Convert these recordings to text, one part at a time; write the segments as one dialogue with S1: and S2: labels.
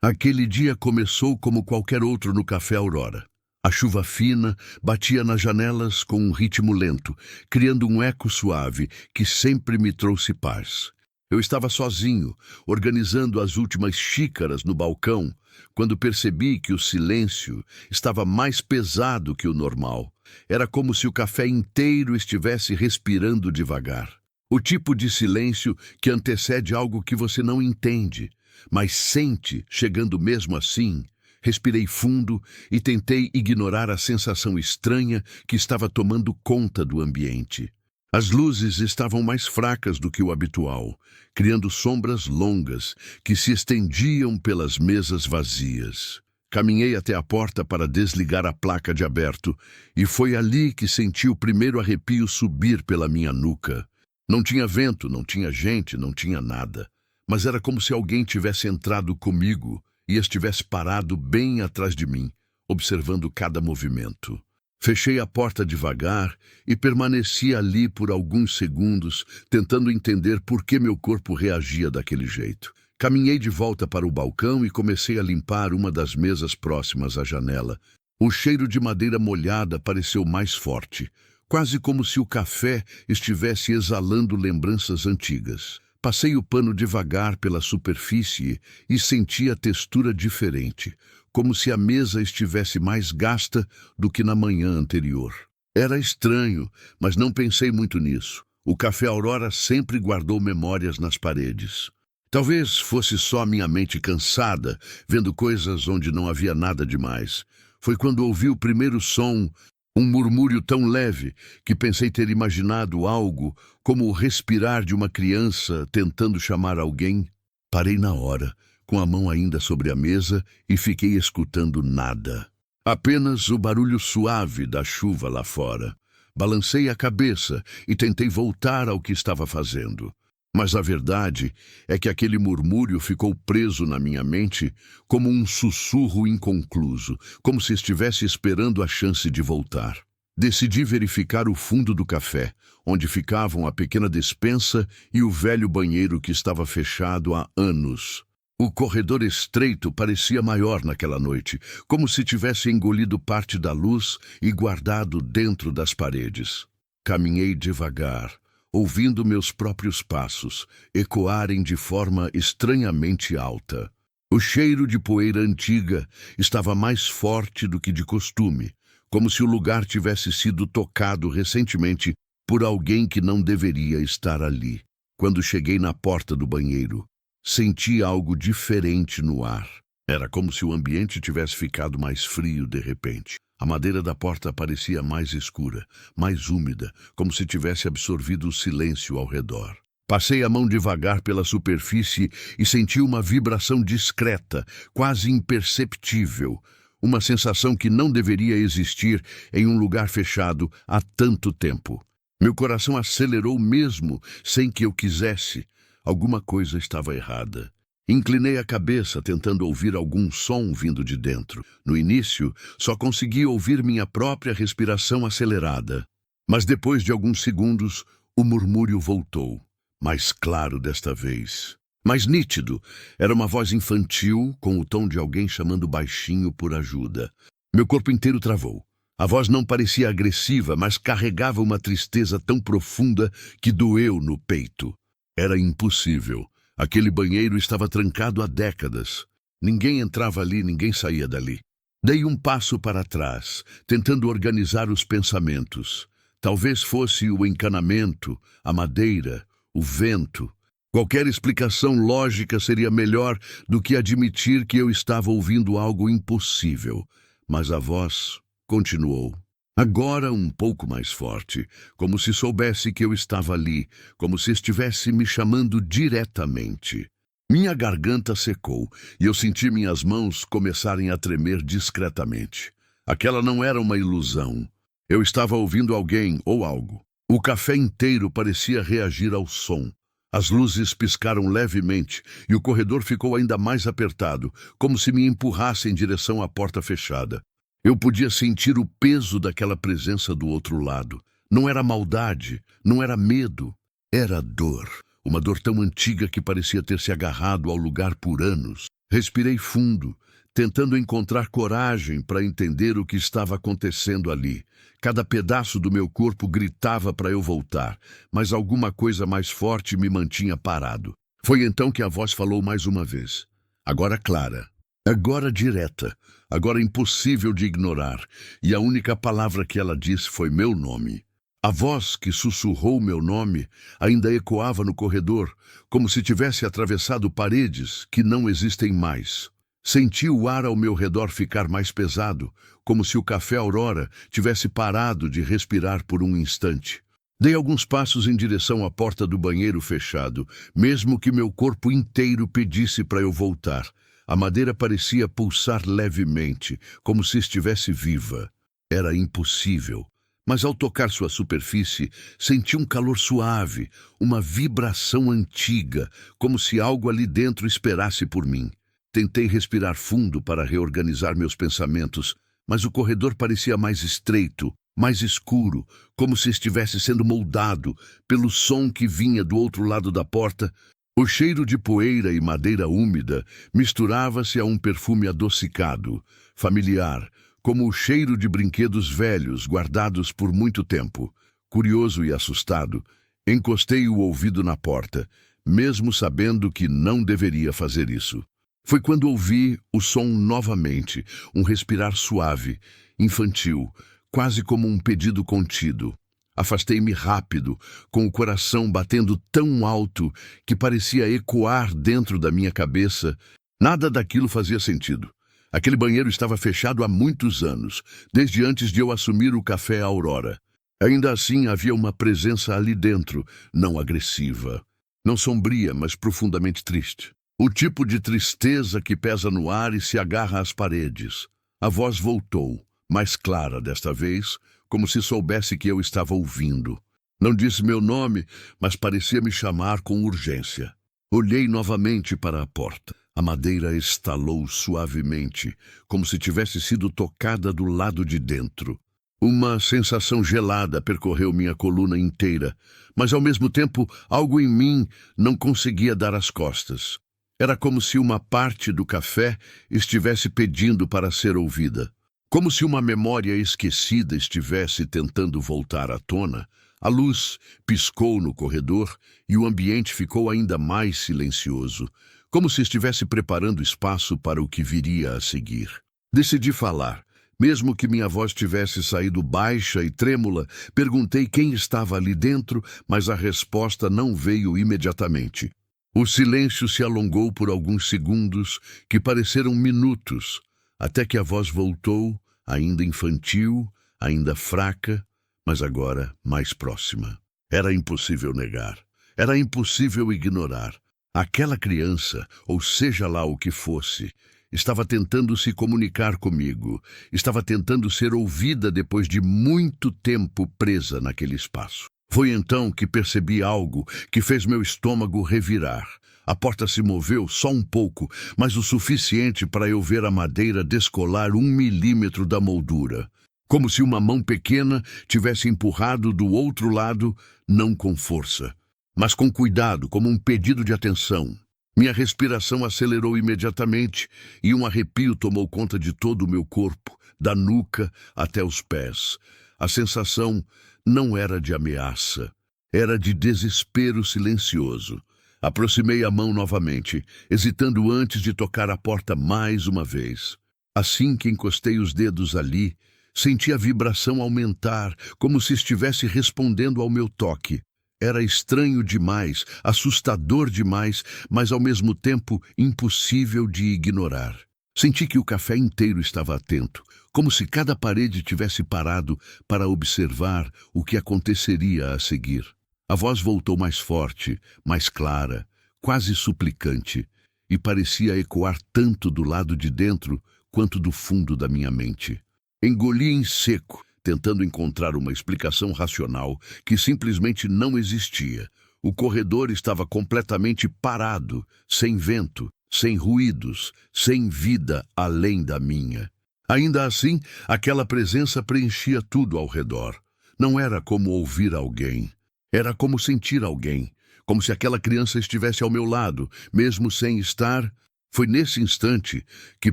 S1: Aquele dia começou como qualquer outro no Café Aurora. A chuva fina batia nas janelas com um ritmo lento, criando um eco suave que sempre me trouxe paz. Eu estava sozinho, organizando as últimas xícaras no balcão, quando percebi que o silêncio estava mais pesado que o normal. Era como se o café inteiro estivesse respirando devagar. O tipo de silêncio que antecede algo que você não entende, mas sente chegando mesmo assim. Respirei fundo e tentei ignorar a sensação estranha que estava tomando conta do ambiente. As luzes estavam mais fracas do que o habitual, criando sombras longas que se estendiam pelas mesas vazias. Caminhei até a porta para desligar a placa de aberto, e foi ali que senti o primeiro arrepio subir pela minha nuca. Não tinha vento, não tinha gente, não tinha nada, mas era como se alguém tivesse entrado comigo e estivesse parado bem atrás de mim, observando cada movimento. Fechei a porta devagar e permaneci ali por alguns segundos, tentando entender por que meu corpo reagia daquele jeito. Caminhei de volta para o balcão e comecei a limpar uma das mesas próximas à janela. O cheiro de madeira molhada pareceu mais forte, quase como se o café estivesse exalando lembranças antigas. Passei o pano devagar pela superfície e senti a textura diferente, como se a mesa estivesse mais gasta do que na manhã anterior. Era estranho, mas não pensei muito nisso. O Café Aurora sempre guardou memórias nas paredes. Talvez fosse só minha mente cansada, vendo coisas onde não havia nada demais. Foi quando ouvi o primeiro som, um murmúrio tão leve que pensei ter imaginado algo como o respirar de uma criança tentando chamar alguém. Parei na hora, com a mão ainda sobre a mesa, e fiquei escutando nada. Apenas o barulho suave da chuva lá fora. Balancei a cabeça e tentei voltar ao que estava fazendo. Mas a verdade é que aquele murmúrio ficou preso na minha mente como um sussurro inconcluso, como se estivesse esperando a chance de voltar. Decidi verificar o fundo do café, onde ficavam a pequena despensa e o velho banheiro que estava fechado há anos. O corredor estreito parecia maior naquela noite, como se tivesse engolido parte da luz e guardado dentro das paredes. Caminhei devagar, ouvindo meus próprios passos ecoarem de forma estranhamente alta. O cheiro de poeira antiga estava mais forte do que de costume, como se o lugar tivesse sido tocado recentemente por alguém que não deveria estar ali. Quando cheguei na porta do banheiro, senti algo diferente no ar. Era como se o ambiente tivesse ficado mais frio de repente. A madeira da porta parecia mais escura, mais úmida, como se tivesse absorvido o silêncio ao redor. Passei a mão devagar pela superfície e senti uma vibração discreta, quase imperceptível, uma sensação que não deveria existir em um lugar fechado há tanto tempo. Meu coração acelerou mesmo sem que eu quisesse. Alguma coisa estava errada. Inclinei a cabeça, tentando ouvir algum som vindo de dentro. No início, só consegui ouvir minha própria respiração acelerada. Mas depois de alguns segundos, o murmúrio voltou. Mais claro desta vez. Mais nítido. Era uma voz infantil, com o tom de alguém chamando baixinho por ajuda. Meu corpo inteiro travou. A voz não parecia agressiva, mas carregava uma tristeza tão profunda que doeu no peito. Era impossível. Aquele banheiro estava trancado há décadas. Ninguém entrava ali, ninguém saía dali. Dei um passo para trás, tentando organizar os pensamentos. Talvez fosse o encanamento, a madeira, o vento. Qualquer explicação lógica seria melhor do que admitir que eu estava ouvindo algo impossível. Mas a voz continuou. Agora um pouco mais forte, como se soubesse que eu estava ali, como se estivesse me chamando diretamente. Minha garganta secou e eu senti minhas mãos começarem a tremer discretamente. Aquela não era uma ilusão. Eu estava ouvindo alguém ou algo. O café inteiro parecia reagir ao som. As luzes piscaram levemente e o corredor ficou ainda mais apertado, como se me empurrasse em direção à porta fechada. Eu podia sentir o peso daquela presença do outro lado. Não era maldade, não era medo, era dor. Uma dor tão antiga que parecia ter se agarrado ao lugar por anos. Respirei fundo, tentando encontrar coragem para entender o que estava acontecendo ali. Cada pedaço do meu corpo gritava para eu voltar, mas alguma coisa mais forte me mantinha parado. Foi então que a voz falou mais uma vez. Agora clara, agora direta, agora impossível de ignorar, e a única palavra que ela disse foi meu nome. A voz que sussurrou meu nome ainda ecoava no corredor, como se tivesse atravessado paredes que não existem mais. Senti o ar ao meu redor ficar mais pesado, como se o café Aurora tivesse parado de respirar por um instante. Dei alguns passos em direção à porta do banheiro fechado, mesmo que meu corpo inteiro pedisse para eu voltar. A madeira parecia pulsar levemente, como se estivesse viva. Era impossível. Mas ao tocar sua superfície, senti um calor suave, uma vibração antiga, como se algo ali dentro esperasse por mim. Tentei respirar fundo para reorganizar meus pensamentos, mas o corredor parecia mais estreito, mais escuro, como se estivesse sendo moldado pelo som que vinha do outro lado da porta. O cheiro de poeira e madeira úmida misturava-se a um perfume adocicado, familiar, como o cheiro de brinquedos velhos guardados por muito tempo. Curioso e assustado, encostei o ouvido na porta, mesmo sabendo que não deveria fazer isso. Foi quando ouvi o som novamente, um respirar suave, infantil, quase como um pedido contido. Afastei-me rápido, com o coração batendo tão alto que parecia ecoar dentro da minha cabeça. Nada daquilo fazia sentido. Aquele banheiro estava fechado há muitos anos, desde antes de eu assumir o café Aurora. Ainda assim, havia uma presença ali dentro, não agressiva, não sombria, mas profundamente triste. O tipo de tristeza que pesa no ar e se agarra às paredes. A voz voltou, mais clara desta vez, como se soubesse que eu estava ouvindo. Não disse meu nome, mas parecia me chamar com urgência. Olhei novamente para a porta. A madeira estalou suavemente, como se tivesse sido tocada do lado de dentro. Uma sensação gelada percorreu minha coluna inteira, mas ao mesmo tempo algo em mim não conseguia dar as costas. Era como se uma parte do café estivesse pedindo para ser ouvida. Como se uma memória esquecida estivesse tentando voltar à tona. A luz piscou no corredor e o ambiente ficou ainda mais silencioso, como se estivesse preparando espaço para o que viria a seguir. Decidi falar. Mesmo que minha voz tivesse saído baixa e trêmula, perguntei quem estava ali dentro, mas a resposta não veio imediatamente. O silêncio se alongou por alguns segundos, que pareceram minutos, até que a voz voltou, ainda infantil, ainda fraca, mas agora mais próxima. Era impossível negar. Era impossível ignorar. Aquela criança, ou seja lá o que fosse, estava tentando se comunicar comigo, estava tentando ser ouvida depois de muito tempo presa naquele espaço. Foi então que percebi algo que fez meu estômago revirar. A porta se moveu só um pouco, mas o suficiente para eu ver a madeira descolar 1 milímetro da moldura. Como se uma mão pequena tivesse empurrado do outro lado, não com força, mas com cuidado, como um pedido de atenção. Minha respiração acelerou imediatamente e um arrepio tomou conta de todo o meu corpo, da nuca até os pés. A sensação não era de ameaça, era de desespero silencioso. Aproximei a mão novamente, hesitando antes de tocar a porta mais uma vez. Assim que encostei os dedos ali, senti a vibração aumentar, como se estivesse respondendo ao meu toque. Era estranho demais, assustador demais, mas ao mesmo tempo impossível de ignorar. Senti que o café inteiro estava atento, como se cada parede tivesse parado para observar o que aconteceria a seguir. A voz voltou mais forte, mais clara, quase suplicante, e parecia ecoar tanto do lado de dentro quanto do fundo da minha mente. Engoli em seco, tentando encontrar uma explicação racional que simplesmente não existia. O corredor estava completamente parado, sem vento, sem ruídos, sem vida além da minha. Ainda assim, aquela presença preenchia tudo ao redor. Não era como ouvir alguém. Era como sentir alguém, como se aquela criança estivesse ao meu lado, mesmo sem estar. Foi nesse instante que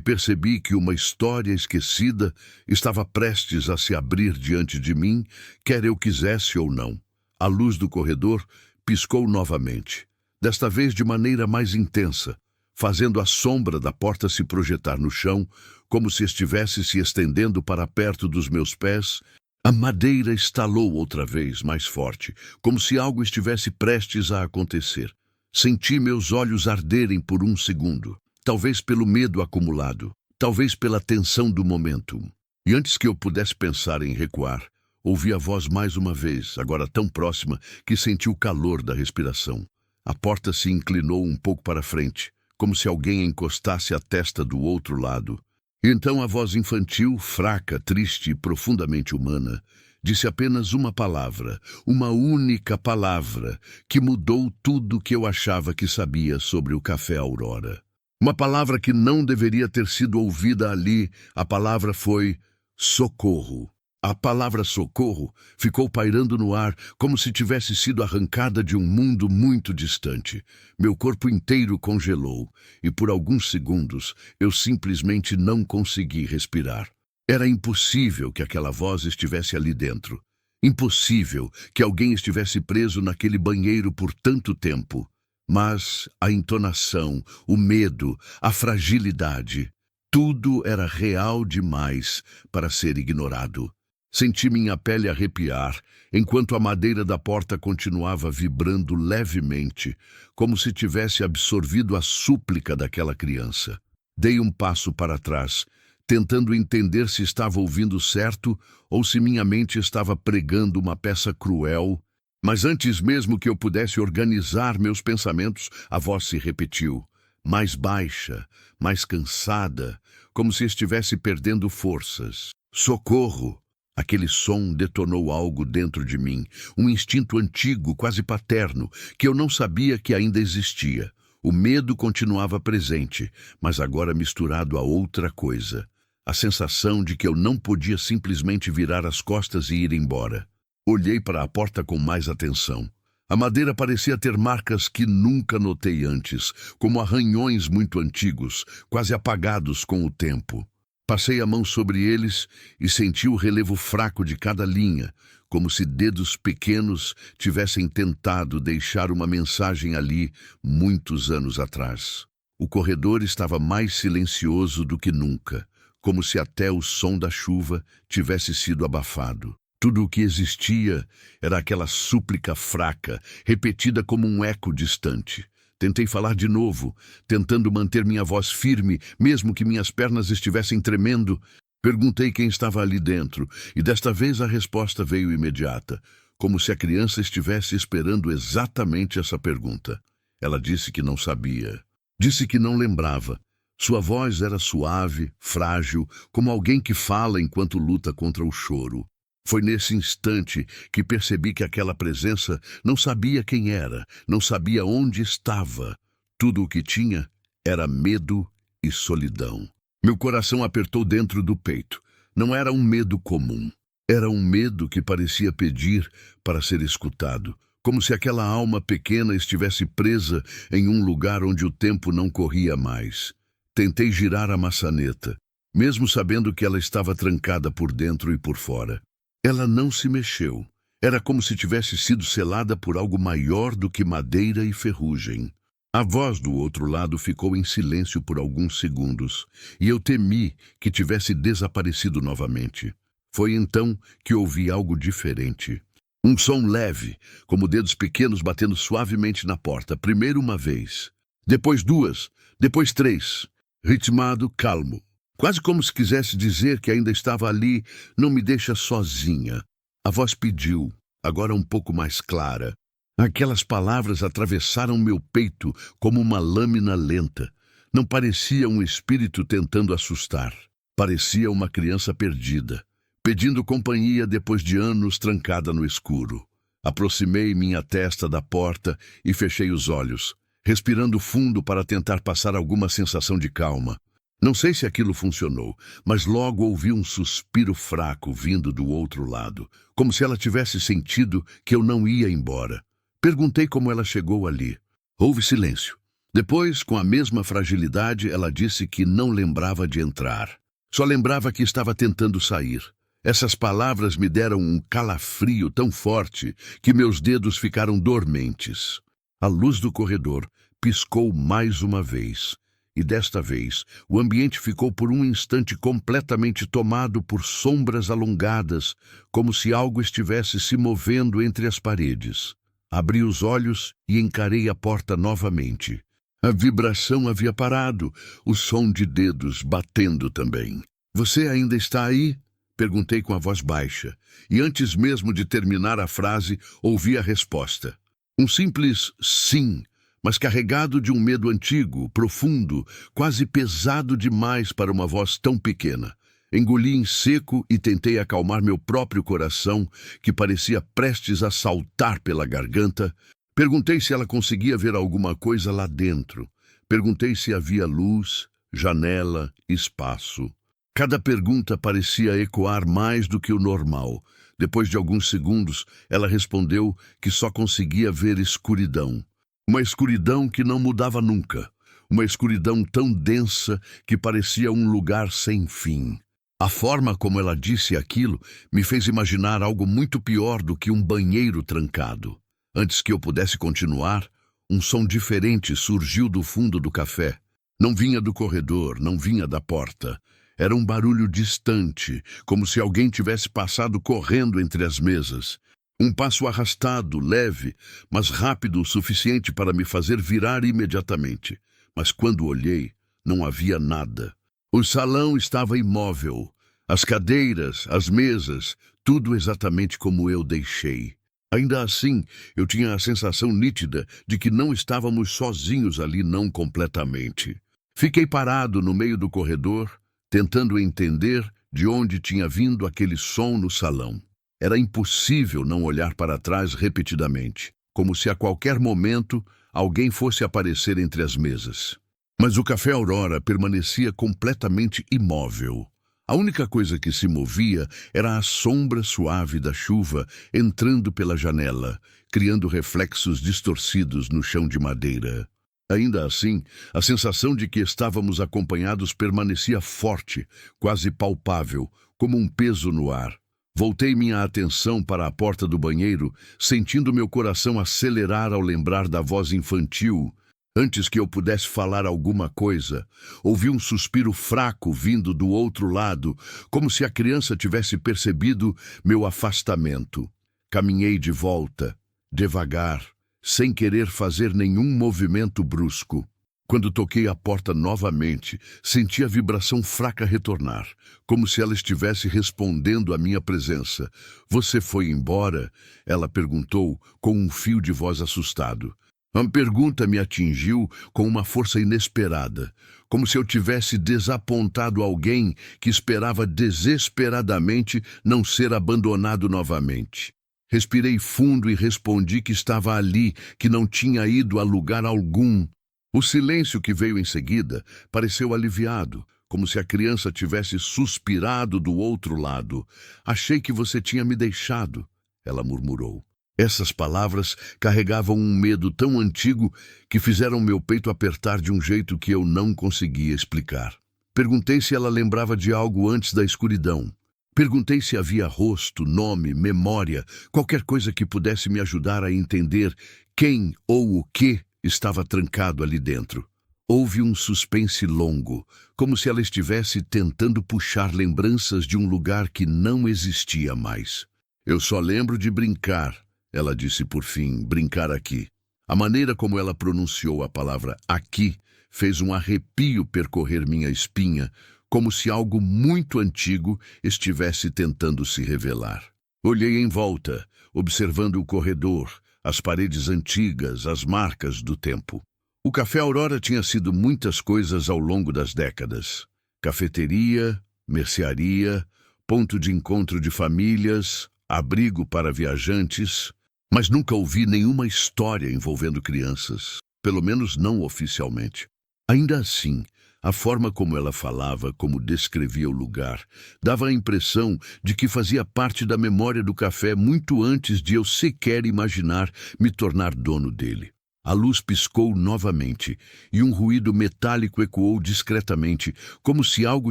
S1: percebi que uma história esquecida estava prestes a se abrir diante de mim, quer eu quisesse ou não. A luz do corredor piscou novamente, desta vez de maneira mais intensa, fazendo a sombra da porta se projetar no chão, como se estivesse se estendendo para perto dos meus pés. A madeira estalou outra vez mais forte, como se algo estivesse prestes a acontecer. Senti meus olhos arderem por um segundo. Talvez pelo medo acumulado, talvez pela tensão do momento. E antes que eu pudesse pensar em recuar, ouvi a voz mais uma vez, agora tão próxima que senti o calor da respiração. A porta se inclinou um pouco para frente, como se alguém encostasse a testa do outro lado. E então a voz infantil, fraca, triste e profundamente humana, disse apenas uma palavra, uma única palavra, que mudou tudo o que eu achava que sabia sobre o Café Aurora. Uma palavra que não deveria ter sido ouvida ali. A palavra foi socorro. A palavra socorro ficou pairando no ar como se tivesse sido arrancada de um mundo muito distante. Meu corpo inteiro congelou e por alguns segundos eu simplesmente não consegui respirar. Era impossível que aquela voz estivesse ali dentro. Impossível que alguém estivesse preso naquele banheiro por tanto tempo. Mas a entonação, o medo, a fragilidade, tudo era real demais para ser ignorado. Senti minha pele arrepiar, enquanto a madeira da porta continuava vibrando levemente, como se tivesse absorvido a súplica daquela criança. Dei um passo para trás, tentando entender se estava ouvindo certo ou se minha mente estava pregando uma peça cruel. Mas antes mesmo que eu pudesse organizar meus pensamentos, a voz se repetiu, mais baixa, mais cansada, como se estivesse perdendo forças. Socorro! Aquele som detonou algo dentro de mim, um instinto antigo, quase paterno, que eu não sabia que ainda existia. O medo continuava presente, mas agora misturado a outra coisa. A sensação de que eu não podia simplesmente virar as costas e ir embora. Olhei para a porta com mais atenção. A madeira parecia ter marcas que nunca notei antes, como arranhões muito antigos, quase apagados com o tempo. Passei a mão sobre eles e senti o relevo fraco de cada linha, como se dedos pequenos tivessem tentado deixar uma mensagem ali muitos anos atrás. O corredor estava mais silencioso do que nunca, como se até o som da chuva tivesse sido abafado. Tudo o que existia era aquela súplica fraca, repetida como um eco distante. Tentei falar de novo, tentando manter minha voz firme, mesmo que minhas pernas estivessem tremendo. Perguntei quem estava ali dentro, e desta vez a resposta veio imediata, como se a criança estivesse esperando exatamente essa pergunta. Ela disse que não sabia. Disse que não lembrava. Sua voz era suave, frágil, como alguém que fala enquanto luta contra o choro. Foi nesse instante que percebi que aquela presença não sabia quem era, não sabia onde estava. Tudo o que tinha era medo e solidão. Meu coração apertou dentro do peito. Não era um medo comum. Era um medo que parecia pedir para ser escutado, como se aquela alma pequena estivesse presa em um lugar onde o tempo não corria mais. Tentei girar a maçaneta, mesmo sabendo que ela estava trancada por dentro e por fora. Ela não se mexeu. Era como se tivesse sido selada por algo maior do que madeira e ferrugem. A voz do outro lado ficou em silêncio por alguns segundos, e eu temi que tivesse desaparecido novamente. Foi então que ouvi algo diferente. Um som leve, como dedos pequenos batendo suavemente na porta, primeiro uma vez, depois duas, depois três, ritmado, calmo. Quase como se quisesse dizer que ainda estava ali, não me deixa sozinha. A voz pediu, agora um pouco mais clara. Aquelas palavras atravessaram meu peito como uma lâmina lenta. Não parecia um espírito tentando assustar. Parecia uma criança perdida, pedindo companhia depois de anos trancada no escuro. Aproximei minha testa da porta e fechei os olhos, respirando fundo para tentar passar alguma sensação de calma. Não sei se aquilo funcionou, mas logo ouvi um suspiro fraco vindo do outro lado, como se ela tivesse sentido que eu não ia embora. Perguntei como ela chegou ali. Houve silêncio. Depois, com a mesma fragilidade, ela disse que não lembrava de entrar. Só lembrava que estava tentando sair. Essas palavras me deram um calafrio tão forte que meus dedos ficaram dormentes. A luz do corredor piscou mais uma vez. E desta vez, o ambiente ficou por um instante completamente tomado por sombras alongadas, como se algo estivesse se movendo entre as paredes. Abri os olhos e encarei a porta novamente. A vibração havia parado, o som de dedos batendo também. "Você ainda está aí?" Perguntei com a voz baixa, e antes mesmo de terminar a frase, ouvi a resposta. Um simples sim, mas carregado de um medo antigo, profundo, quase pesado demais para uma voz tão pequena. Engoli em seco e tentei acalmar meu próprio coração, que parecia prestes a saltar pela garganta. Perguntei se ela conseguia ver alguma coisa lá dentro. Perguntei se havia luz, janela, espaço. Cada pergunta parecia ecoar mais do que o normal. Depois de alguns segundos, ela respondeu que só conseguia ver escuridão. Uma escuridão que não mudava nunca. Uma escuridão tão densa que parecia um lugar sem fim. A forma como ela disse aquilo me fez imaginar algo muito pior do que um banheiro trancado. Antes que eu pudesse continuar, um som diferente surgiu do fundo do café. Não vinha do corredor, não vinha da porta. Era um barulho distante, como se alguém tivesse passado correndo entre as mesas. Um passo arrastado, leve, mas rápido o suficiente para me fazer virar imediatamente. Mas quando olhei, não havia nada. O salão estava imóvel. As cadeiras, as mesas, tudo exatamente como eu deixei. Ainda assim, eu tinha a sensação nítida de que não estávamos sozinhos ali, não completamente. Fiquei parado no meio do corredor, tentando entender de onde tinha vindo aquele som no salão. Era impossível não olhar para trás repetidamente, como se a qualquer momento alguém fosse aparecer entre as mesas. Mas o Café Aurora permanecia completamente imóvel. A única coisa que se movia era a sombra suave da chuva entrando pela janela, criando reflexos distorcidos no chão de madeira. Ainda assim, a sensação de que estávamos acompanhados permanecia forte, quase palpável, como um peso no ar. Voltei minha atenção para a porta do banheiro, sentindo meu coração acelerar ao lembrar da voz infantil. Antes que eu pudesse falar alguma coisa, ouvi um suspiro fraco vindo do outro lado, como se a criança tivesse percebido meu afastamento. Caminhei de volta, devagar, sem querer fazer nenhum movimento brusco. Quando toquei a porta novamente, senti a vibração fraca retornar, como se ela estivesse respondendo à minha presença. "Você foi embora?" ela perguntou, com um fio de voz assustado. A pergunta me atingiu com uma força inesperada, como se eu tivesse desapontado alguém que esperava desesperadamente não ser abandonado novamente. Respirei fundo e respondi que estava ali, que não tinha ido a lugar algum. O silêncio que veio em seguida pareceu aliviado, como se a criança tivesse suspirado do outro lado. "Achei que você tinha me deixado", ela murmurou. Essas palavras carregavam um medo tão antigo que fizeram meu peito apertar de um jeito que eu não conseguia explicar. Perguntei se ela lembrava de algo antes da escuridão. Perguntei se havia rosto, nome, memória, qualquer coisa que pudesse me ajudar a entender quem ou o que estava trancado ali dentro. Houve um suspense longo, como se ela estivesse tentando puxar lembranças de um lugar que não existia mais. "Eu só lembro de brincar", ela disse por fim, "brincar aqui." A maneira como ela pronunciou a palavra "aqui" fez um arrepio percorrer minha espinha, como se algo muito antigo estivesse tentando se revelar. Olhei em volta, observando o corredor, as paredes antigas, as marcas do tempo. O Café Aurora tinha sido muitas coisas ao longo das décadas. Cafeteria, mercearia, ponto de encontro de famílias, abrigo para viajantes, mas nunca ouvi nenhuma história envolvendo crianças, pelo menos não oficialmente. Ainda assim, a forma como ela falava, como descrevia o lugar, dava a impressão de que fazia parte da memória do café muito antes de eu sequer imaginar me tornar dono dele. A luz piscou novamente, e um ruído metálico ecoou discretamente, como se algo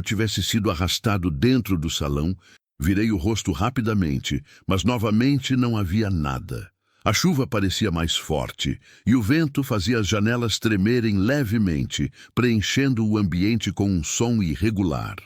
S1: tivesse sido arrastado dentro do salão. Virei o rosto rapidamente, mas novamente não havia nada. A chuva parecia mais forte, e o vento fazia as janelas tremerem levemente, preenchendo o ambiente com um som irregular.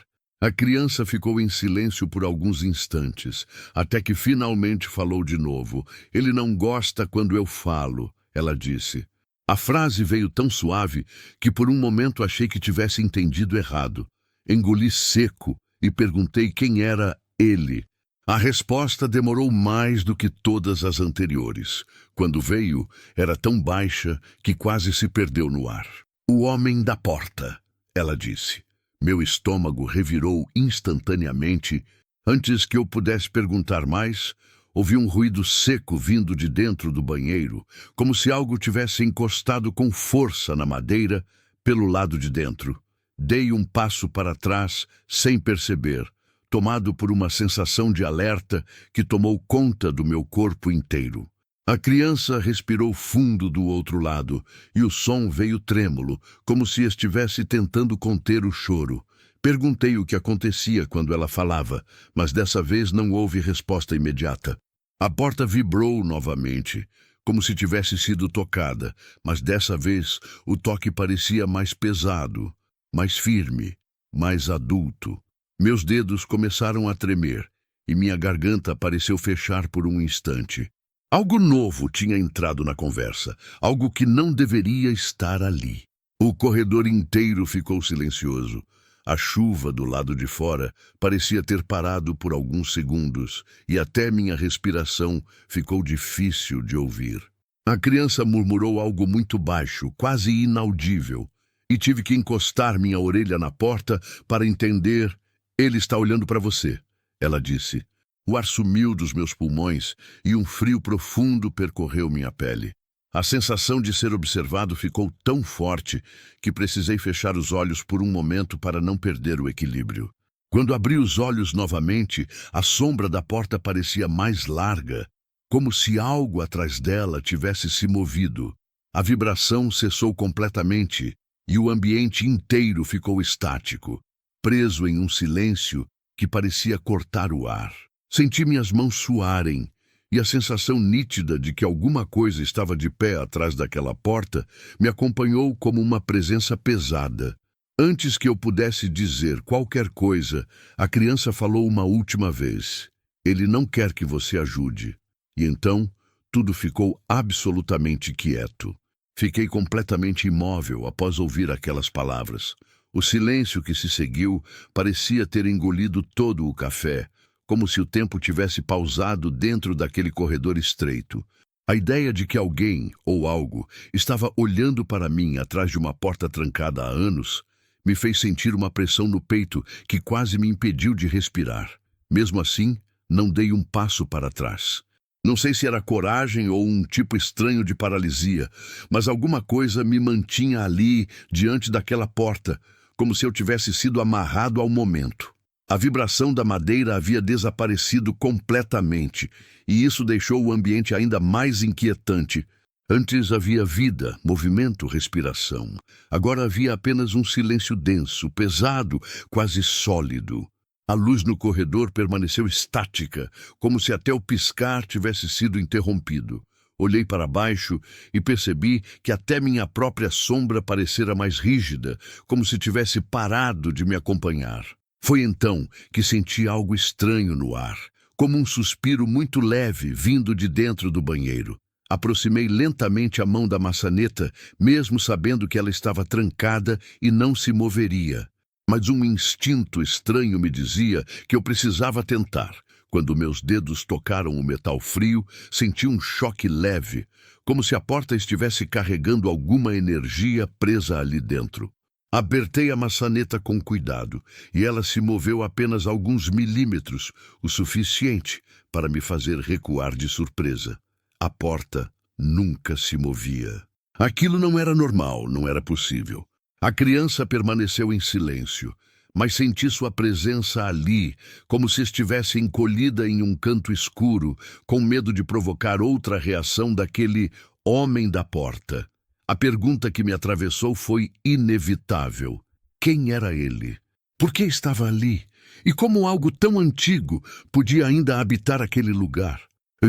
S1: A criança ficou em silêncio por alguns instantes, até que finalmente falou de novo. Ele não gosta quando eu falo, ela disse. A frase veio tão suave que por um momento achei que tivesse entendido errado. Engoli seco e perguntei quem era ele. A resposta demorou mais do que todas as anteriores. Quando veio, era tão baixa que quase se perdeu no ar. O homem da porta, ela disse. Meu estômago revirou instantaneamente. Antes que eu pudesse perguntar mais, ouvi um ruído seco vindo de dentro do banheiro, como se algo tivesse encostado com força na madeira pelo lado de dentro. Dei um passo para trás, sem perceber, tomado por uma sensação de alerta que tomou conta do meu corpo inteiro. A criança respirou fundo do outro lado, e o som veio trêmulo, como se estivesse tentando conter o choro. Perguntei o que acontecia quando ela falava, mas dessa vez não houve resposta imediata. A porta vibrou novamente, como se tivesse sido tocada, mas dessa vez o toque parecia mais pesado, mais firme, mais adulto. Meus dedos começaram a tremer, e minha garganta pareceu fechar por um instante. Algo novo tinha entrado na conversa, algo que não deveria estar ali. O corredor inteiro ficou silencioso. A chuva do lado de fora parecia ter parado por alguns segundos, e até minha respiração ficou difícil de ouvir. A criança murmurou algo muito baixo, quase inaudível, e tive que encostar minha orelha na porta para entender. Ele está olhando para você, ela disse. O ar sumiu dos meus pulmões e um frio profundo percorreu minha pele. A sensação de ser observado ficou tão forte que precisei fechar os olhos por um momento para não perder o equilíbrio. Quando abri os olhos novamente, a sombra da porta parecia mais larga, como se algo atrás dela tivesse se movido. A vibração cessou completamente e o ambiente inteiro ficou estático, preso em um silêncio que parecia cortar o ar. Senti minhas mãos suarem, e a sensação nítida de que alguma coisa estava de pé atrás daquela porta me acompanhou como uma presença pesada. Antes que eu pudesse dizer qualquer coisa, a criança falou uma última vez. Ele não quer que você ajude. E então, tudo ficou absolutamente quieto. Fiquei completamente imóvel após ouvir aquelas palavras. O silêncio que se seguiu parecia ter engolido todo o café, como se o tempo tivesse pausado dentro daquele corredor estreito. A ideia de que alguém, ou algo, estava olhando para mim atrás de uma porta trancada há anos, me fez sentir uma pressão no peito que quase me impediu de respirar. Mesmo assim, não dei um passo para trás. Não sei se era coragem ou um tipo estranho de paralisia, mas alguma coisa me mantinha ali, diante daquela porta, como se eu tivesse sido amarrado ao momento. A vibração da madeira havia desaparecido completamente, e isso deixou o ambiente ainda mais inquietante. Antes havia vida, movimento, respiração. Agora havia apenas um silêncio denso, pesado, quase sólido. A luz no corredor permaneceu estática, como se até o piscar tivesse sido interrompido. Olhei para baixo e percebi que até minha própria sombra parecera mais rígida, como se tivesse parado de me acompanhar. Foi então que senti algo estranho no ar, como um suspiro muito leve vindo de dentro do banheiro. Aproximei lentamente a mão da maçaneta, mesmo sabendo que ela estava trancada e não se moveria. Mas um instinto estranho me dizia que eu precisava tentar. Quando meus dedos tocaram o metal frio, senti um choque leve, como se a porta estivesse carregando alguma energia presa ali dentro. Apertei a maçaneta com cuidado, e ela se moveu apenas alguns milímetros, o suficiente para me fazer recuar de surpresa. A porta nunca se movia. Aquilo não era normal, não era possível. A criança permaneceu em silêncio, mas senti sua presença ali, como se estivesse encolhida em um canto escuro, com medo de provocar outra reação daquele homem da porta. A pergunta que me atravessou foi inevitável. Quem era ele? Por que estava ali? E como algo tão antigo podia ainda habitar aquele lugar?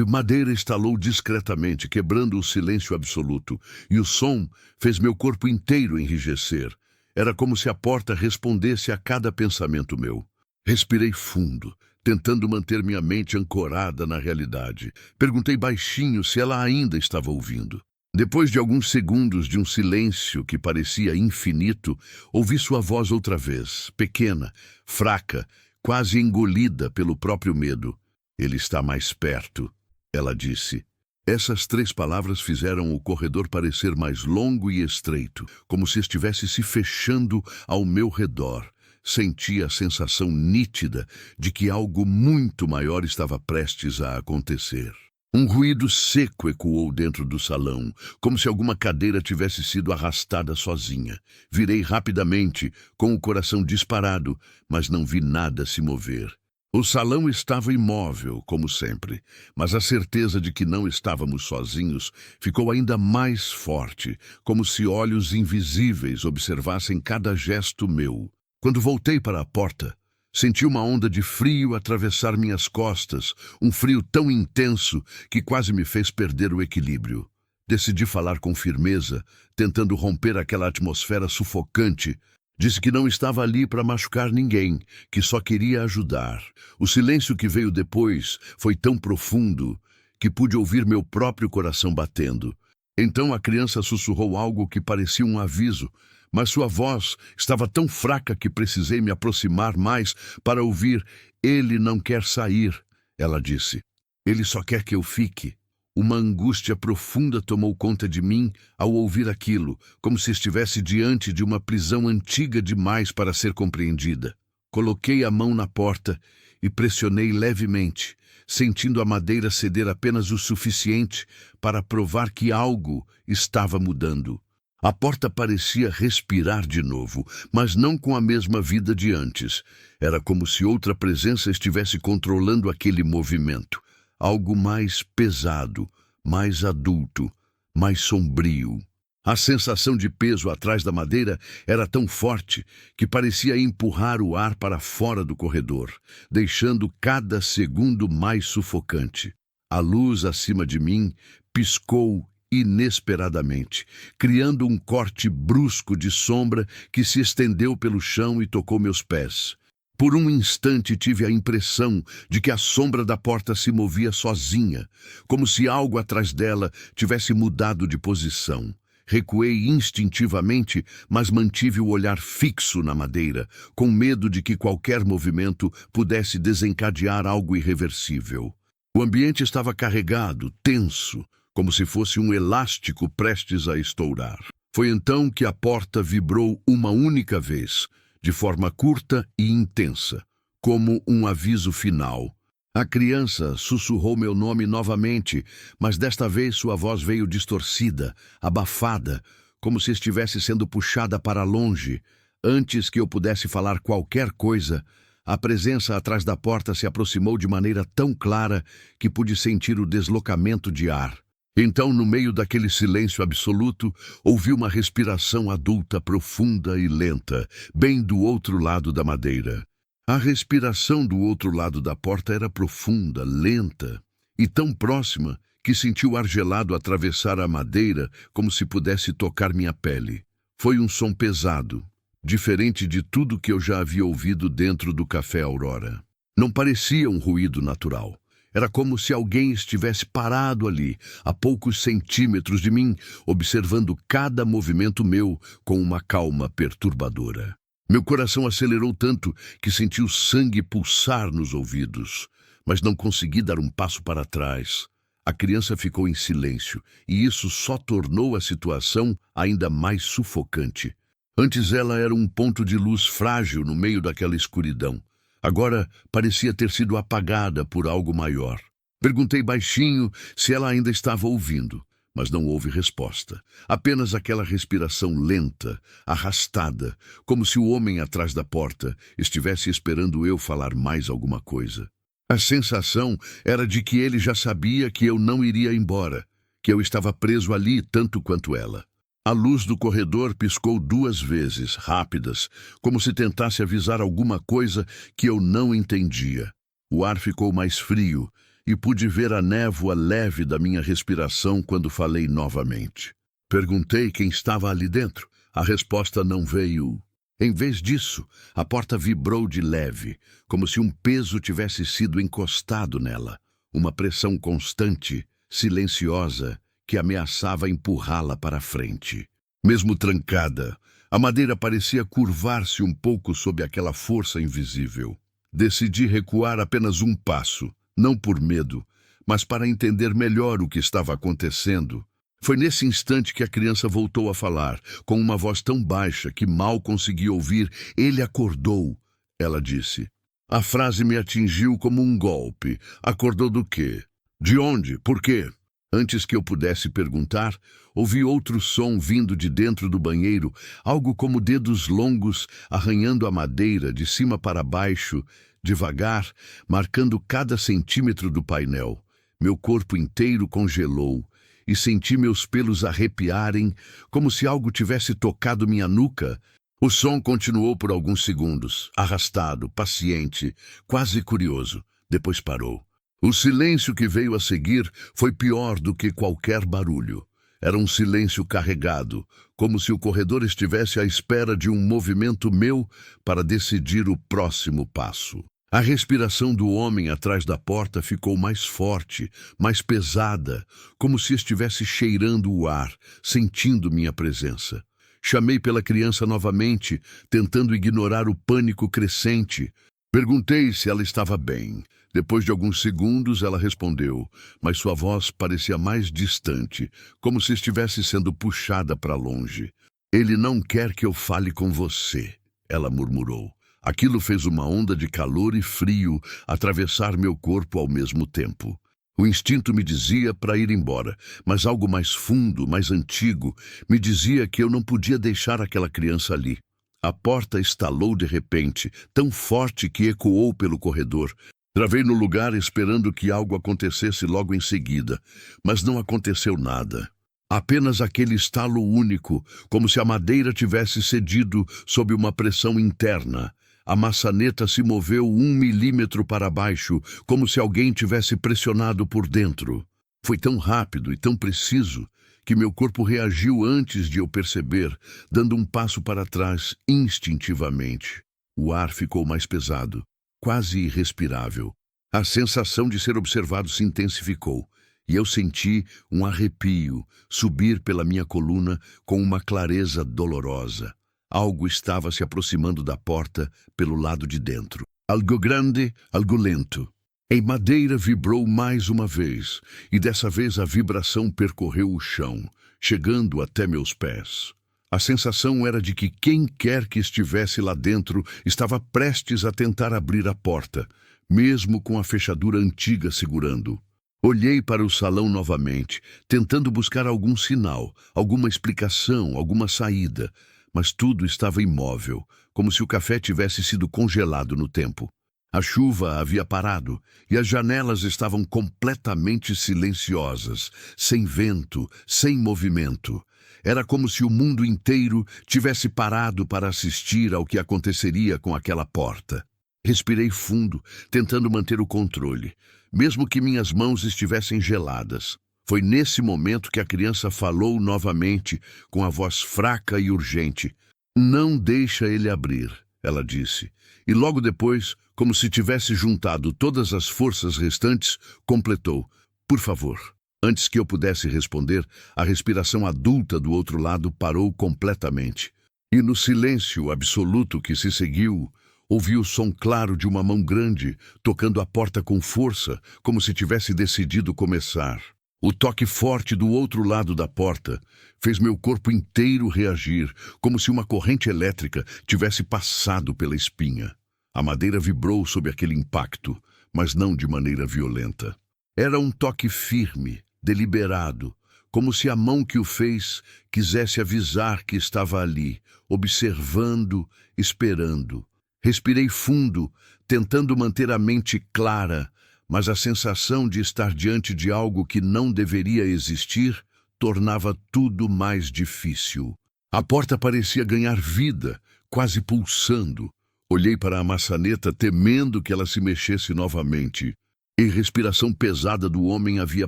S1: Madeira estalou discretamente, quebrando o silêncio absoluto, e o som fez meu corpo inteiro enrijecer. Era como se a porta respondesse a cada pensamento meu. Respirei fundo, tentando manter minha mente ancorada na realidade. Perguntei baixinho se ela ainda estava ouvindo. Depois de alguns segundos de um silêncio que parecia infinito, ouvi sua voz outra vez, pequena, fraca, quase engolida pelo próprio medo. Ele está mais perto, ela disse. Essas 3 palavras fizeram o corredor parecer mais longo e estreito, como se estivesse se fechando ao meu redor. Senti a sensação nítida de que algo muito maior estava prestes a acontecer. Um ruído seco ecoou dentro do salão, como se alguma cadeira tivesse sido arrastada sozinha. Virei rapidamente, com o coração disparado, mas não vi nada se mover. O salão estava imóvel, como sempre, mas a certeza de que não estávamos sozinhos ficou ainda mais forte, como se olhos invisíveis observassem cada gesto meu. Quando voltei para a porta, senti uma onda de frio atravessar minhas costas, um frio tão intenso que quase me fez perder o equilíbrio. Decidi falar com firmeza, tentando romper aquela atmosfera sufocante. Disse que não estava ali para machucar ninguém, que só queria ajudar. O silêncio que veio depois foi tão profundo que pude ouvir meu próprio coração batendo. Então a criança sussurrou algo que parecia um aviso, mas sua voz estava tão fraca que precisei me aproximar mais para ouvir. Ele não quer sair, ela disse. Ele só quer que eu fique. Uma angústia profunda tomou conta de mim ao ouvir aquilo, como se estivesse diante de uma prisão antiga demais para ser compreendida. Coloquei a mão na porta e pressionei levemente, sentindo a madeira ceder apenas o suficiente para provar que algo estava mudando. A porta parecia respirar de novo, mas não com a mesma vida de antes. Era como se outra presença estivesse controlando aquele movimento. Algo mais pesado, mais adulto, mais sombrio. A sensação de peso atrás da madeira era tão forte que parecia empurrar o ar para fora do corredor, deixando cada segundo mais sufocante. A luz acima de mim piscou inesperadamente, criando um corte brusco de sombra que se estendeu pelo chão e tocou meus pés. Por um instante tive a impressão de que a sombra da porta se movia sozinha, como se algo atrás dela tivesse mudado de posição. Recuei instintivamente, mas mantive o olhar fixo na madeira, com medo de que qualquer movimento pudesse desencadear algo irreversível. O ambiente estava carregado, tenso, como se fosse um elástico prestes a estourar. Foi então que a porta vibrou uma única vez, de forma curta e intensa, como um aviso final. A criança sussurrou meu nome novamente, mas desta vez sua voz veio distorcida, abafada, como se estivesse sendo puxada para longe. Antes que eu pudesse falar qualquer coisa, a presença atrás da porta se aproximou de maneira tão clara que pude sentir o deslocamento de ar. Então, no meio daquele silêncio absoluto, ouvi uma respiração adulta profunda e lenta, bem do outro lado da madeira. A respiração do outro lado da porta era profunda, lenta e tão próxima que senti o ar gelado atravessar a madeira como se pudesse tocar minha pele. Foi um som pesado, diferente de tudo que eu já havia ouvido dentro do Café Aurora. Não parecia um ruído natural. Era como se alguém estivesse parado ali, a poucos centímetros de mim, observando cada movimento meu com uma calma perturbadora. Meu coração acelerou tanto que senti o sangue pulsar nos ouvidos, mas não consegui dar um passo para trás. A criança ficou em silêncio, e isso só tornou a situação ainda mais sufocante. Antes ela era um ponto de luz frágil no meio daquela escuridão. Agora parecia ter sido apagada por algo maior. Perguntei baixinho se ela ainda estava ouvindo, mas não houve resposta. Apenas aquela respiração lenta, arrastada, como se o homem atrás da porta estivesse esperando eu falar mais alguma coisa. A sensação era de que ele já sabia que eu não iria embora, que eu estava preso ali tanto quanto ela. A luz do corredor piscou 2 vezes, rápidas, como se tentasse avisar alguma coisa que eu não entendia. O ar ficou mais frio e pude ver a névoa leve da minha respiração quando falei novamente. Perguntei quem estava ali dentro. A resposta não veio. Em vez disso, a porta vibrou de leve, como se um peso tivesse sido encostado nela. Uma pressão constante, silenciosa, que ameaçava empurrá-la para a frente. Mesmo trancada, a madeira parecia curvar-se um pouco sob aquela força invisível. Decidi recuar apenas um passo, não por medo, mas para entender melhor o que estava acontecendo. Foi nesse instante que a criança voltou a falar, com uma voz tão baixa que mal consegui ouvir. Ele acordou, ela disse. A frase me atingiu como um golpe. Acordou do quê? De onde? Por quê? Antes que eu pudesse perguntar, ouvi outro som vindo de dentro do banheiro, algo como dedos longos arranhando a madeira de cima para baixo, devagar, marcando cada centímetro do painel. Meu corpo inteiro congelou e senti meus pelos arrepiarem, como se algo tivesse tocado minha nuca. O som continuou por alguns segundos, arrastado, paciente, quase curioso. Depois parou. O silêncio que veio a seguir foi pior do que qualquer barulho. Era um silêncio carregado, como se o corredor estivesse à espera de um movimento meu para decidir o próximo passo. A respiração do homem atrás da porta ficou mais forte, mais pesada, como se estivesse cheirando o ar, sentindo minha presença. Chamei pela criança novamente, tentando ignorar o pânico crescente. Perguntei se ela estava bem. Depois de alguns segundos, ela respondeu, mas sua voz parecia mais distante, como se estivesse sendo puxada para longe. Ele não quer que eu fale com você, ela murmurou. Aquilo fez uma onda de calor e frio atravessar meu corpo ao mesmo tempo. O instinto me dizia para ir embora, mas algo mais fundo, mais antigo, me dizia que eu não podia deixar aquela criança ali. A porta estalou de repente, tão forte que ecoou pelo corredor. Travei no lugar esperando que algo acontecesse logo em seguida, mas não aconteceu nada. Apenas aquele estalo único, como se a madeira tivesse cedido sob uma pressão interna. A maçaneta se moveu 1 milímetro para baixo, como se alguém tivesse pressionado por dentro. Foi tão rápido e tão preciso que meu corpo reagiu antes de eu perceber, dando um passo para trás instintivamente. O ar ficou mais pesado, quase irrespirável. A sensação de ser observado se intensificou, e eu senti um arrepio subir pela minha coluna com uma clareza dolorosa. Algo estava se aproximando da porta pelo lado de dentro. Algo grande, algo lento. Em madeira vibrou mais uma vez, e dessa vez a vibração percorreu o chão, chegando até meus pés. A sensação era de que quem quer que estivesse lá dentro estava prestes a tentar abrir a porta, mesmo com a fechadura antiga segurando. Olhei para o salão novamente, tentando buscar algum sinal, alguma explicação, alguma saída, mas tudo estava imóvel, como se o café tivesse sido congelado no tempo. A chuva havia parado e as janelas estavam completamente silenciosas, sem vento, sem movimento. Era como se o mundo inteiro tivesse parado para assistir ao que aconteceria com aquela porta. Respirei fundo, tentando manter o controle, mesmo que minhas mãos estivessem geladas. Foi nesse momento que a criança falou novamente, com a voz fraca e urgente. "Não deixa ele abrir", ela disse. E logo depois, como se tivesse juntado todas as forças restantes, completou: "Por favor." Antes que eu pudesse responder, a respiração adulta do outro lado parou completamente. E no silêncio absoluto que se seguiu, ouvi o som claro de uma mão grande tocando a porta com força, como se tivesse decidido começar. O toque forte do outro lado da porta fez meu corpo inteiro reagir, como se uma corrente elétrica tivesse passado pela espinha. A madeira vibrou sob aquele impacto, mas não de maneira violenta. Era um toque firme, deliberado, como se a mão que o fez quisesse avisar que estava ali, observando, esperando. Respirei fundo, tentando manter a mente clara, mas a sensação de estar diante de algo que não deveria existir tornava tudo mais difícil. A porta parecia ganhar vida, quase pulsando. Olhei para a maçaneta, temendo que ela se mexesse novamente. A respiração pesada do homem havia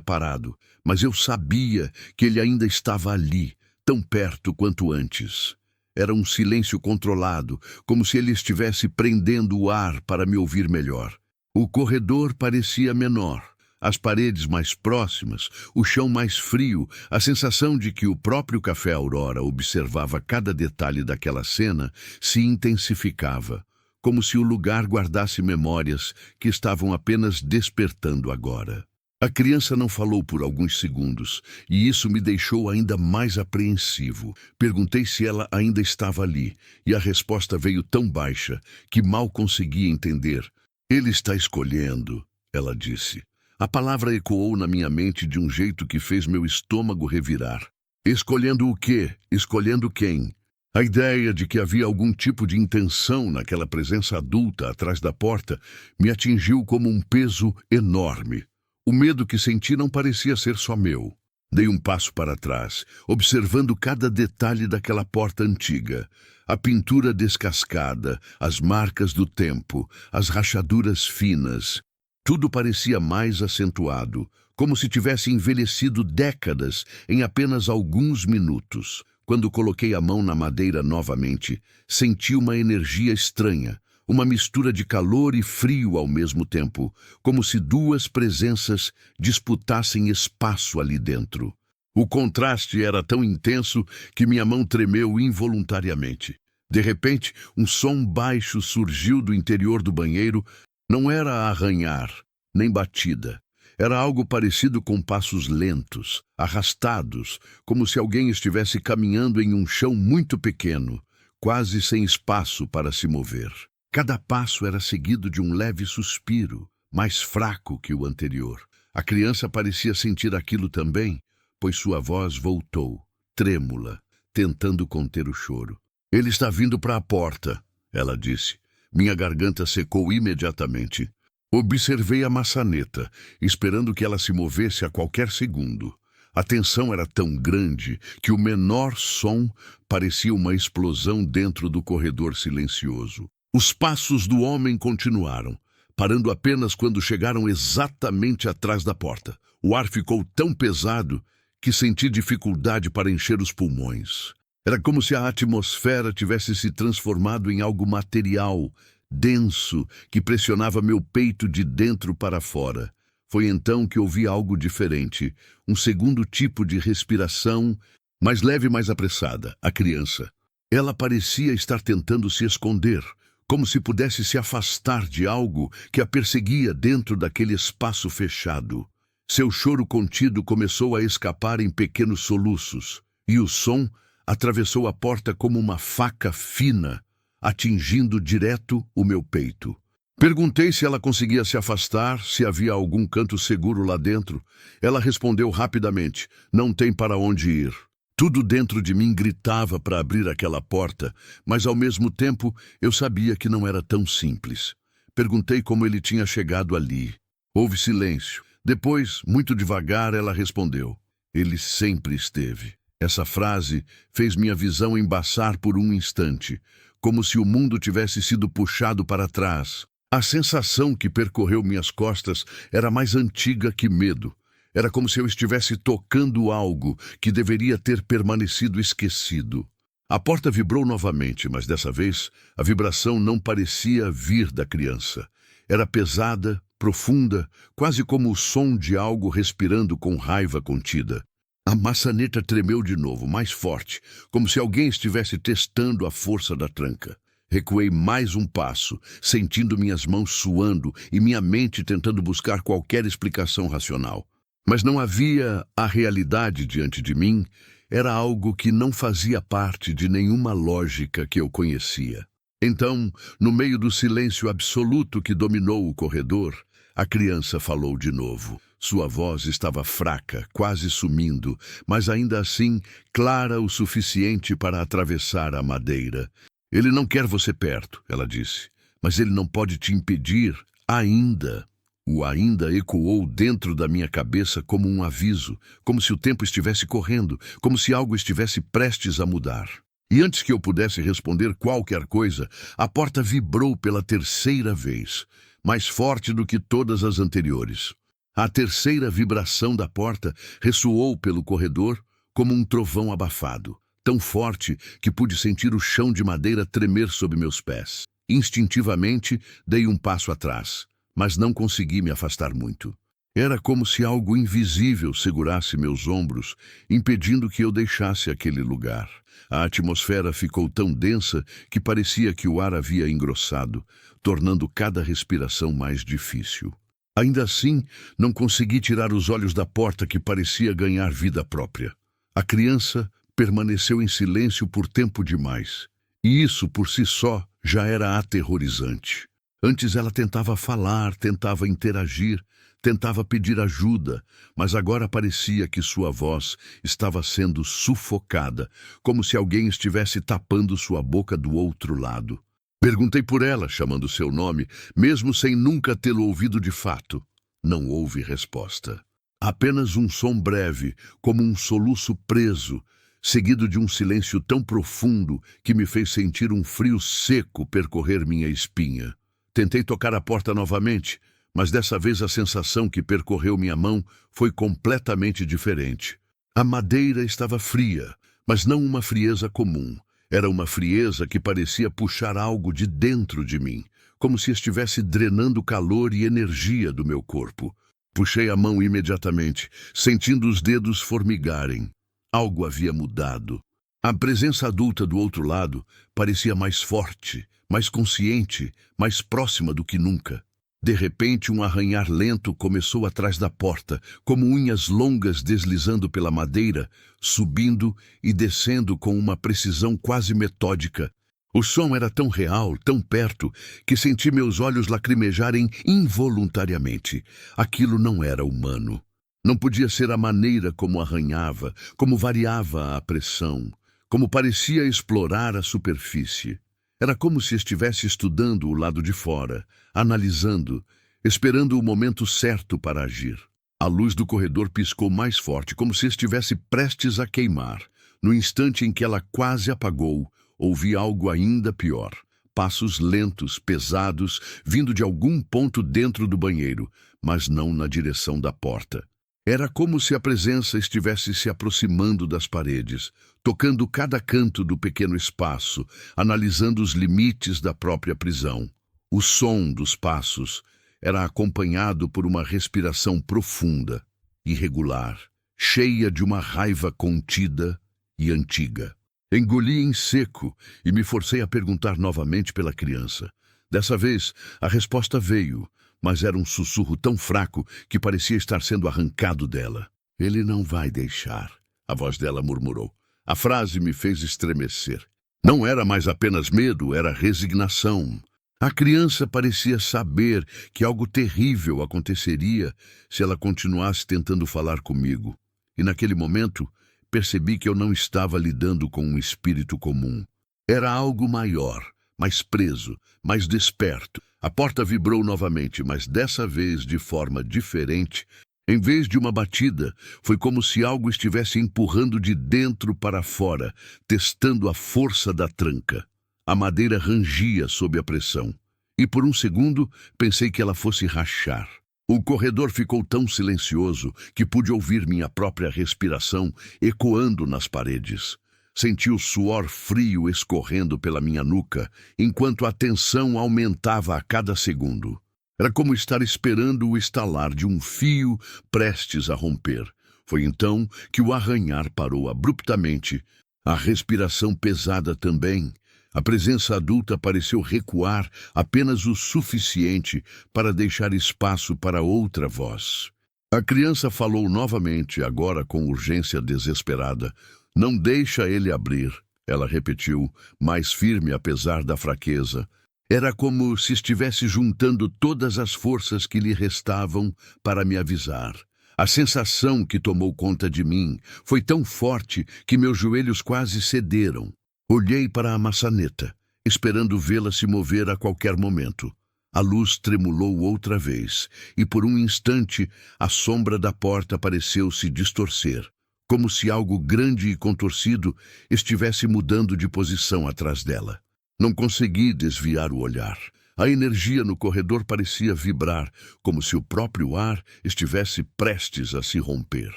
S1: parado, mas eu sabia que ele ainda estava ali, tão perto quanto antes. Era um silêncio controlado, como se ele estivesse prendendo o ar para me ouvir melhor. O corredor parecia menor, as paredes mais próximas, o chão mais frio, a sensação de que o próprio Café Aurora observava cada detalhe daquela cena se intensificava, como se o lugar guardasse memórias que estavam apenas despertando agora. A criança não falou por alguns segundos, e isso me deixou ainda mais apreensivo. Perguntei se ela ainda estava ali, e a resposta veio tão baixa que mal conseguia entender. "Ele está escolhendo", ela disse. A palavra ecoou na minha mente de um jeito que fez meu estômago revirar. Escolhendo o quê? Escolhendo quem? A ideia de que havia algum tipo de intenção naquela presença adulta atrás da porta me atingiu como um peso enorme. O medo que senti não parecia ser só meu. Dei um passo para trás, observando cada detalhe daquela porta antiga. A pintura descascada, as marcas do tempo, as rachaduras finas. Tudo parecia mais acentuado, como se tivesse envelhecido décadas em apenas alguns minutos. Quando coloquei a mão na madeira novamente, senti uma energia estranha, uma mistura de calor e frio ao mesmo tempo, como se duas presenças disputassem espaço ali dentro. O contraste era tão intenso que minha mão tremeu involuntariamente. De repente, um som baixo surgiu do interior do banheiro. Não era arranhar, nem batida. Era algo parecido com passos lentos, arrastados, como se alguém estivesse caminhando em um chão muito pequeno, quase sem espaço para se mover. Cada passo era seguido de um leve suspiro, mais fraco que o anterior. A criança parecia sentir aquilo também, pois sua voz voltou, trêmula, tentando conter o choro. "Ele está vindo para a porta", ela disse. Minha garganta secou imediatamente. Observei a maçaneta, esperando que ela se movesse a qualquer segundo. A tensão era tão grande que o menor som parecia uma explosão dentro do corredor silencioso. Os passos do homem continuaram, parando apenas quando chegaram exatamente atrás da porta. O ar ficou tão pesado que senti dificuldade para encher os pulmões. Era como se a atmosfera tivesse se transformado em algo material, denso, que pressionava meu peito de dentro para fora. Foi então que ouvi algo diferente, um segundo tipo de respiração, mais leve e mais apressada, a criança. Ela parecia estar tentando se esconder, como se pudesse se afastar de algo que a perseguia dentro daquele espaço fechado. Seu choro contido começou a escapar em pequenos soluços, e o som atravessou a porta como uma faca fina, atingindo direto o meu peito. Perguntei se ela conseguia se afastar, se havia algum canto seguro lá dentro. Ela respondeu rapidamente: "Não tem para onde ir." Tudo dentro de mim gritava para abrir aquela porta, mas ao mesmo tempo eu sabia que não era tão simples. Perguntei como ele tinha chegado ali. Houve silêncio. Depois, muito devagar, ela respondeu: "Ele sempre esteve." Essa frase fez minha visão embaçar por um instante, como se o mundo tivesse sido puxado para trás. A sensação que percorreu minhas costas era mais antiga que medo. Era como se eu estivesse tocando algo que deveria ter permanecido esquecido. A porta vibrou novamente, mas dessa vez a vibração não parecia vir da criança. Era pesada, profunda, quase como o som de algo respirando com raiva contida. A maçaneta tremeu de novo, mais forte, como se alguém estivesse testando a força da tranca. Recuei mais um passo, sentindo minhas mãos suando e minha mente tentando buscar qualquer explicação racional. Mas não havia a realidade diante de mim, era algo que não fazia parte de nenhuma lógica que eu conhecia. Então, no meio do silêncio absoluto que dominou o corredor, a criança falou de novo. Sua voz estava fraca, quase sumindo, mas ainda assim clara o suficiente para atravessar a madeira. "Ele não quer você perto", ela disse, "mas ele não pode te impedir ainda." O ainda ecoou dentro da minha cabeça como um aviso, como se o tempo estivesse correndo, como se algo estivesse prestes a mudar. E antes que eu pudesse responder qualquer coisa, a porta vibrou pela terceira vez, mais forte do que todas as anteriores. A terceira vibração da porta ressoou pelo corredor como um trovão abafado, tão forte que pude sentir o chão de madeira tremer sob meus pés. Instintivamente, dei um passo atrás, mas não consegui me afastar muito. Era como se algo invisível segurasse meus ombros, impedindo que eu deixasse aquele lugar. A atmosfera ficou tão densa que parecia que o ar havia engrossado, tornando cada respiração mais difícil. Ainda assim, não consegui tirar os olhos da porta que parecia ganhar vida própria. A criança permaneceu em silêncio por tempo demais, e isso por si só já era aterrorizante. Antes ela tentava falar, tentava interagir, tentava pedir ajuda, mas agora parecia que sua voz estava sendo sufocada, como se alguém estivesse tapando sua boca do outro lado. Perguntei por ela, chamando seu nome, mesmo sem nunca tê-lo ouvido de fato. Não houve resposta. Apenas um som breve, como um soluço preso, seguido de um silêncio tão profundo que me fez sentir um frio seco percorrer minha espinha. Tentei tocar a porta novamente, mas dessa vez a sensação que percorreu minha mão foi completamente diferente. A madeira estava fria, mas não uma frieza comum. Era uma frieza que parecia puxar algo de dentro de mim, como se estivesse drenando calor e energia do meu corpo. Puxei a mão imediatamente, sentindo os dedos formigarem. Algo havia mudado. A presença adulta do outro lado parecia mais forte, mais consciente, mais próxima do que nunca. De repente, um arranhar lento começou atrás da porta, como unhas longas deslizando pela madeira, subindo e descendo com uma precisão quase metódica. O som era tão real, tão perto, que senti meus olhos lacrimejarem involuntariamente. Aquilo não era humano. Não podia ser a maneira como arranhava, como variava a pressão, como parecia explorar a superfície. Era como se estivesse estudando o lado de fora, analisando, esperando o momento certo para agir. A luz do corredor piscou mais forte, como se estivesse prestes a queimar. No instante em que ela quase apagou, ouvi algo ainda pior. Passos lentos, pesados, vindo de algum ponto dentro do banheiro, mas não na direção da porta. Era como se a presença estivesse se aproximando das paredes, tocando cada canto do pequeno espaço, analisando os limites da própria prisão. O som dos passos era acompanhado por uma respiração profunda, irregular, cheia de uma raiva contida e antiga. Engoli em seco e me forcei a perguntar novamente pela criança. Dessa vez, a resposta veio, mas era um sussurro tão fraco que parecia estar sendo arrancado dela. "Ele não vai deixar", a voz dela murmurou. A frase me fez estremecer. Não era mais apenas medo, era resignação. A criança parecia saber que algo terrível aconteceria se ela continuasse tentando falar comigo. E naquele momento, percebi que eu não estava lidando com um espírito comum. Era algo maior, mais preso, mais desperto. A porta vibrou novamente, mas dessa vez de forma diferente. Em vez de uma batida, foi como se algo estivesse empurrando de dentro para fora, testando a força da tranca. A madeira rangia sob a pressão, e por um segundo pensei que ela fosse rachar. O corredor ficou tão silencioso que pude ouvir minha própria respiração ecoando nas paredes. Senti o suor frio escorrendo pela minha nuca, enquanto a tensão aumentava a cada segundo. Era como estar esperando o estalar de um fio prestes a romper. Foi então que o arranhar parou abruptamente. A respiração pesada também. A presença adulta pareceu recuar apenas o suficiente para deixar espaço para outra voz. A criança falou novamente, agora com urgência desesperada. "Não deixa ele abrir", ela repetiu, mais firme apesar da fraqueza. Era como se estivesse juntando todas as forças que lhe restavam para me avisar. A sensação que tomou conta de mim foi tão forte que meus joelhos quase cederam. Olhei para a maçaneta, esperando vê-la se mover a qualquer momento. A luz tremulou outra vez, e por um instante a sombra da porta pareceu se distorcer, como se algo grande e contorcido estivesse mudando de posição atrás dela. Não consegui desviar o olhar. A energia no corredor parecia vibrar, como se o próprio ar estivesse prestes a se romper.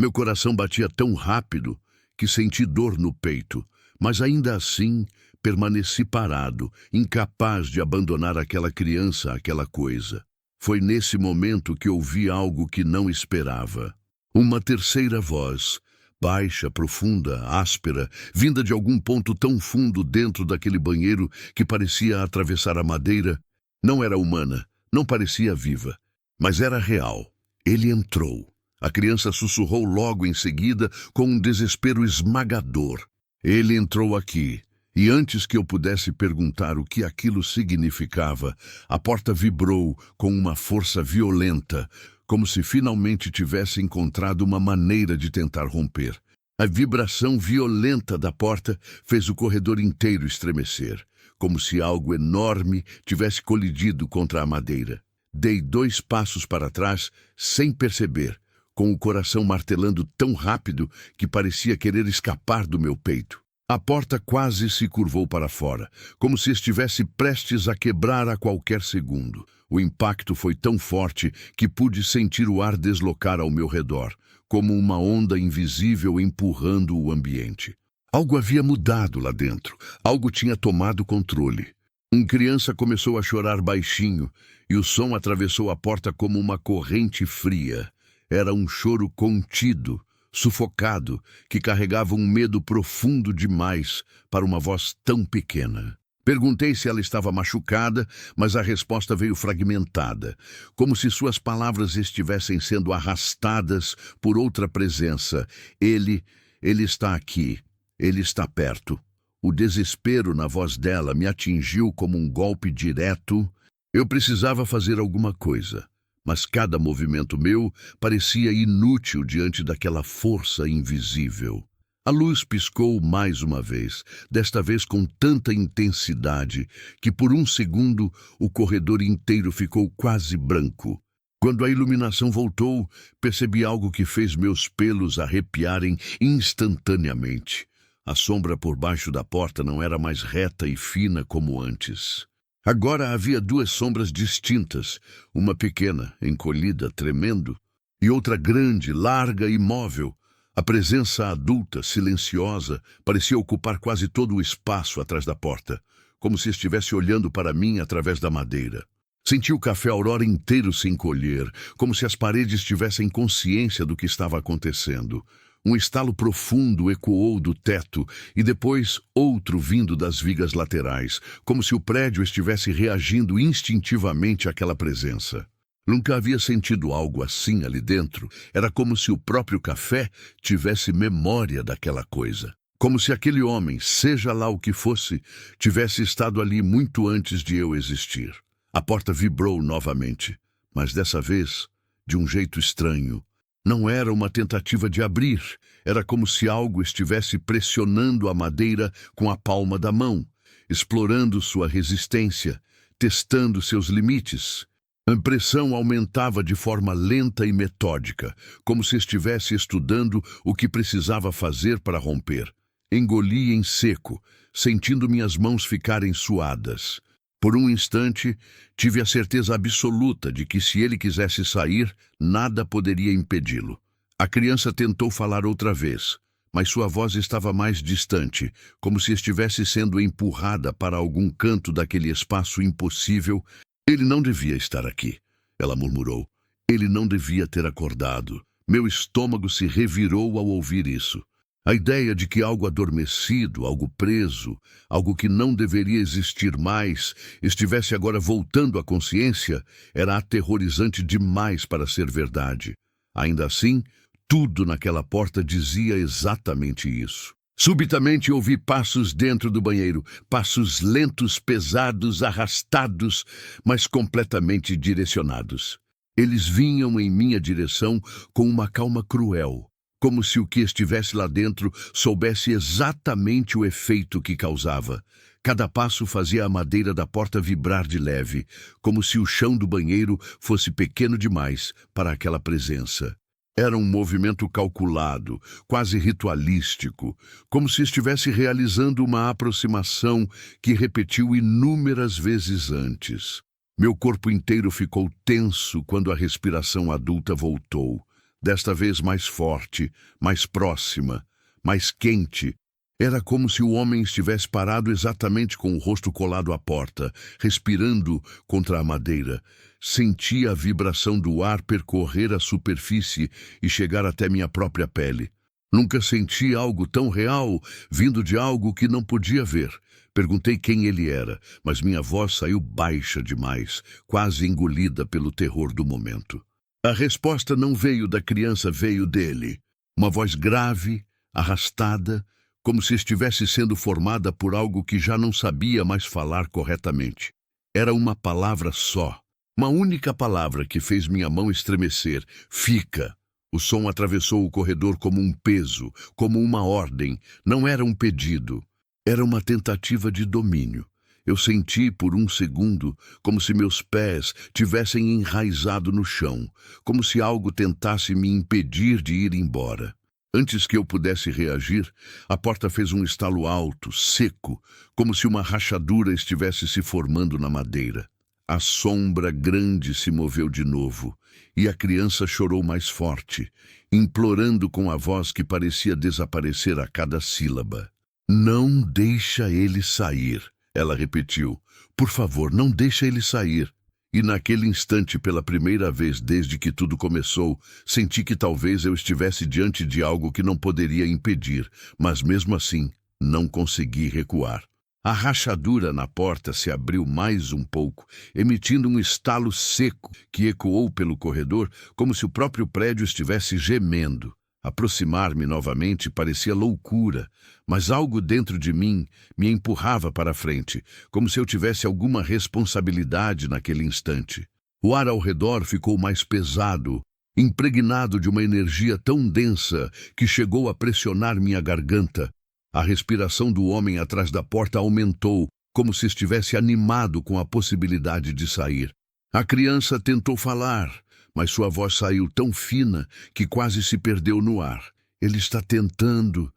S1: Meu coração batia tão rápido que senti dor no peito, mas ainda assim permaneci parado, incapaz de abandonar aquela criança, aquela coisa. Foi nesse momento que ouvi algo que não esperava. Uma terceira voz, baixa, profunda, áspera, vinda de algum ponto tão fundo dentro daquele banheiro que parecia atravessar a madeira. Não era humana, não parecia viva, mas era real. Ele entrou. A criança sussurrou logo em seguida com um desespero esmagador. Ele entrou aqui, e antes que eu pudesse perguntar o que aquilo significava, a porta vibrou com uma força violenta, como se finalmente tivesse encontrado uma maneira de tentar romper. A vibração violenta da porta fez o corredor inteiro estremecer, como se algo enorme tivesse colidido contra a madeira. Dei 2 passos para trás, sem perceber, com o coração martelando tão rápido que parecia querer escapar do meu peito. A porta quase se curvou para fora, como se estivesse prestes a quebrar a qualquer segundo. O impacto foi tão forte que pude sentir o ar deslocar ao meu redor, como uma onda invisível empurrando o ambiente. Algo havia mudado lá dentro, algo tinha tomado controle. Uma criança começou a chorar baixinho, e o som atravessou a porta como uma corrente fria. Era um choro contido, sufocado, que carregava um medo profundo demais para uma voz tão pequena. Perguntei se ela estava machucada, mas a resposta veio fragmentada, como se suas palavras estivessem sendo arrastadas por outra presença. Ele está aqui, ele está perto. O desespero na voz dela me atingiu como um golpe direto. Eu precisava fazer alguma coisa, mas cada movimento meu parecia inútil diante daquela força invisível. A luz piscou mais uma vez, desta vez com tanta intensidade que por um segundo o corredor inteiro ficou quase branco. Quando a iluminação voltou, percebi algo que fez meus pelos arrepiarem instantaneamente. A sombra por baixo da porta não era mais reta e fina como antes. Agora havia 2 sombras distintas, uma pequena, encolhida, tremendo, e outra grande, larga e móvel. A presença adulta, silenciosa, parecia ocupar quase todo o espaço atrás da porta, como se estivesse olhando para mim através da madeira. Senti o Café Aurora inteiro se encolher, como se as paredes tivessem consciência do que estava acontecendo. Um estalo profundo ecoou do teto e depois outro vindo das vigas laterais, como se o prédio estivesse reagindo instintivamente àquela presença. Nunca havia sentido algo assim ali dentro. Era como se o próprio café tivesse memória daquela coisa. Como se aquele homem, seja lá o que fosse, tivesse estado ali muito antes de eu existir. A porta vibrou novamente, mas dessa vez, de um jeito estranho. Não era uma tentativa de abrir, era como se algo estivesse pressionando a madeira com a palma da mão, explorando sua resistência, testando seus limites. A pressão aumentava de forma lenta e metódica, como se estivesse estudando o que precisava fazer para romper. Engoli em seco, sentindo minhas mãos ficarem suadas. Por um instante, tive a certeza absoluta de que se ele quisesse sair, nada poderia impedi-lo. A criança tentou falar outra vez, mas sua voz estava mais distante, como se estivesse sendo empurrada para algum canto daquele espaço impossível. Ele não devia estar aqui, ela murmurou. Ele não devia ter acordado. Meu estômago se revirou ao ouvir isso. A ideia de que algo adormecido, algo preso, algo que não deveria existir mais, estivesse agora voltando à consciência, era aterrorizante demais para ser verdade. Ainda assim, tudo naquela porta dizia exatamente isso. Subitamente ouvi passos dentro do banheiro, passos lentos, pesados, arrastados, mas completamente direcionados. Eles vinham em minha direção com uma calma cruel, como se o que estivesse lá dentro soubesse exatamente o efeito que causava. Cada passo fazia a madeira da porta vibrar de leve, como se o chão do banheiro fosse pequeno demais para aquela presença. Era um movimento calculado, quase ritualístico, como se estivesse realizando uma aproximação que repetiu inúmeras vezes antes. Meu corpo inteiro ficou tenso quando a respiração adulta voltou, desta vez mais forte, mais próxima, mais quente. Era como se o homem estivesse parado exatamente com o rosto colado à porta, respirando contra a madeira. Senti a vibração do ar percorrer a superfície e chegar até minha própria pele. Nunca senti algo tão real, vindo de algo que não podia ver. Perguntei quem ele era, mas minha voz saiu baixa demais, quase engolida pelo terror do momento. A resposta não veio da criança, veio dele. Uma voz grave, arrastada, como se estivesse sendo formada por algo que já não sabia mais falar corretamente. Era uma palavra só, uma única palavra que fez minha mão estremecer. Fica. O som atravessou o corredor como um peso, como uma ordem. Não era um pedido. Era uma tentativa de domínio. Eu senti por um segundo como se meus pés tivessem enraizado no chão, como se algo tentasse me impedir de ir embora. Antes que eu pudesse reagir, a porta fez um estalo alto, seco, como se uma rachadura estivesse se formando na madeira. A sombra grande se moveu de novo, e a criança chorou mais forte, implorando com a voz que parecia desaparecer a cada sílaba. "Não deixa ele sair", ela repetiu. "Por favor, não deixa ele sair." E naquele instante, pela primeira vez desde que tudo começou, senti que talvez eu estivesse diante de algo que não poderia impedir, mas mesmo assim, não consegui recuar. A rachadura na porta se abriu mais um pouco, emitindo um estalo seco que ecoou pelo corredor, como se o próprio prédio estivesse gemendo. Aproximar-me novamente parecia loucura, mas algo dentro de mim me empurrava para a frente, como se eu tivesse alguma responsabilidade naquele instante. O ar ao redor ficou mais pesado, impregnado de uma energia tão densa que chegou a pressionar minha garganta. A respiração do homem atrás da porta aumentou, como se estivesse animado com a possibilidade de sair. A criança tentou falar, mas sua voz saiu tão fina que quase se perdeu no ar. Ele está tentando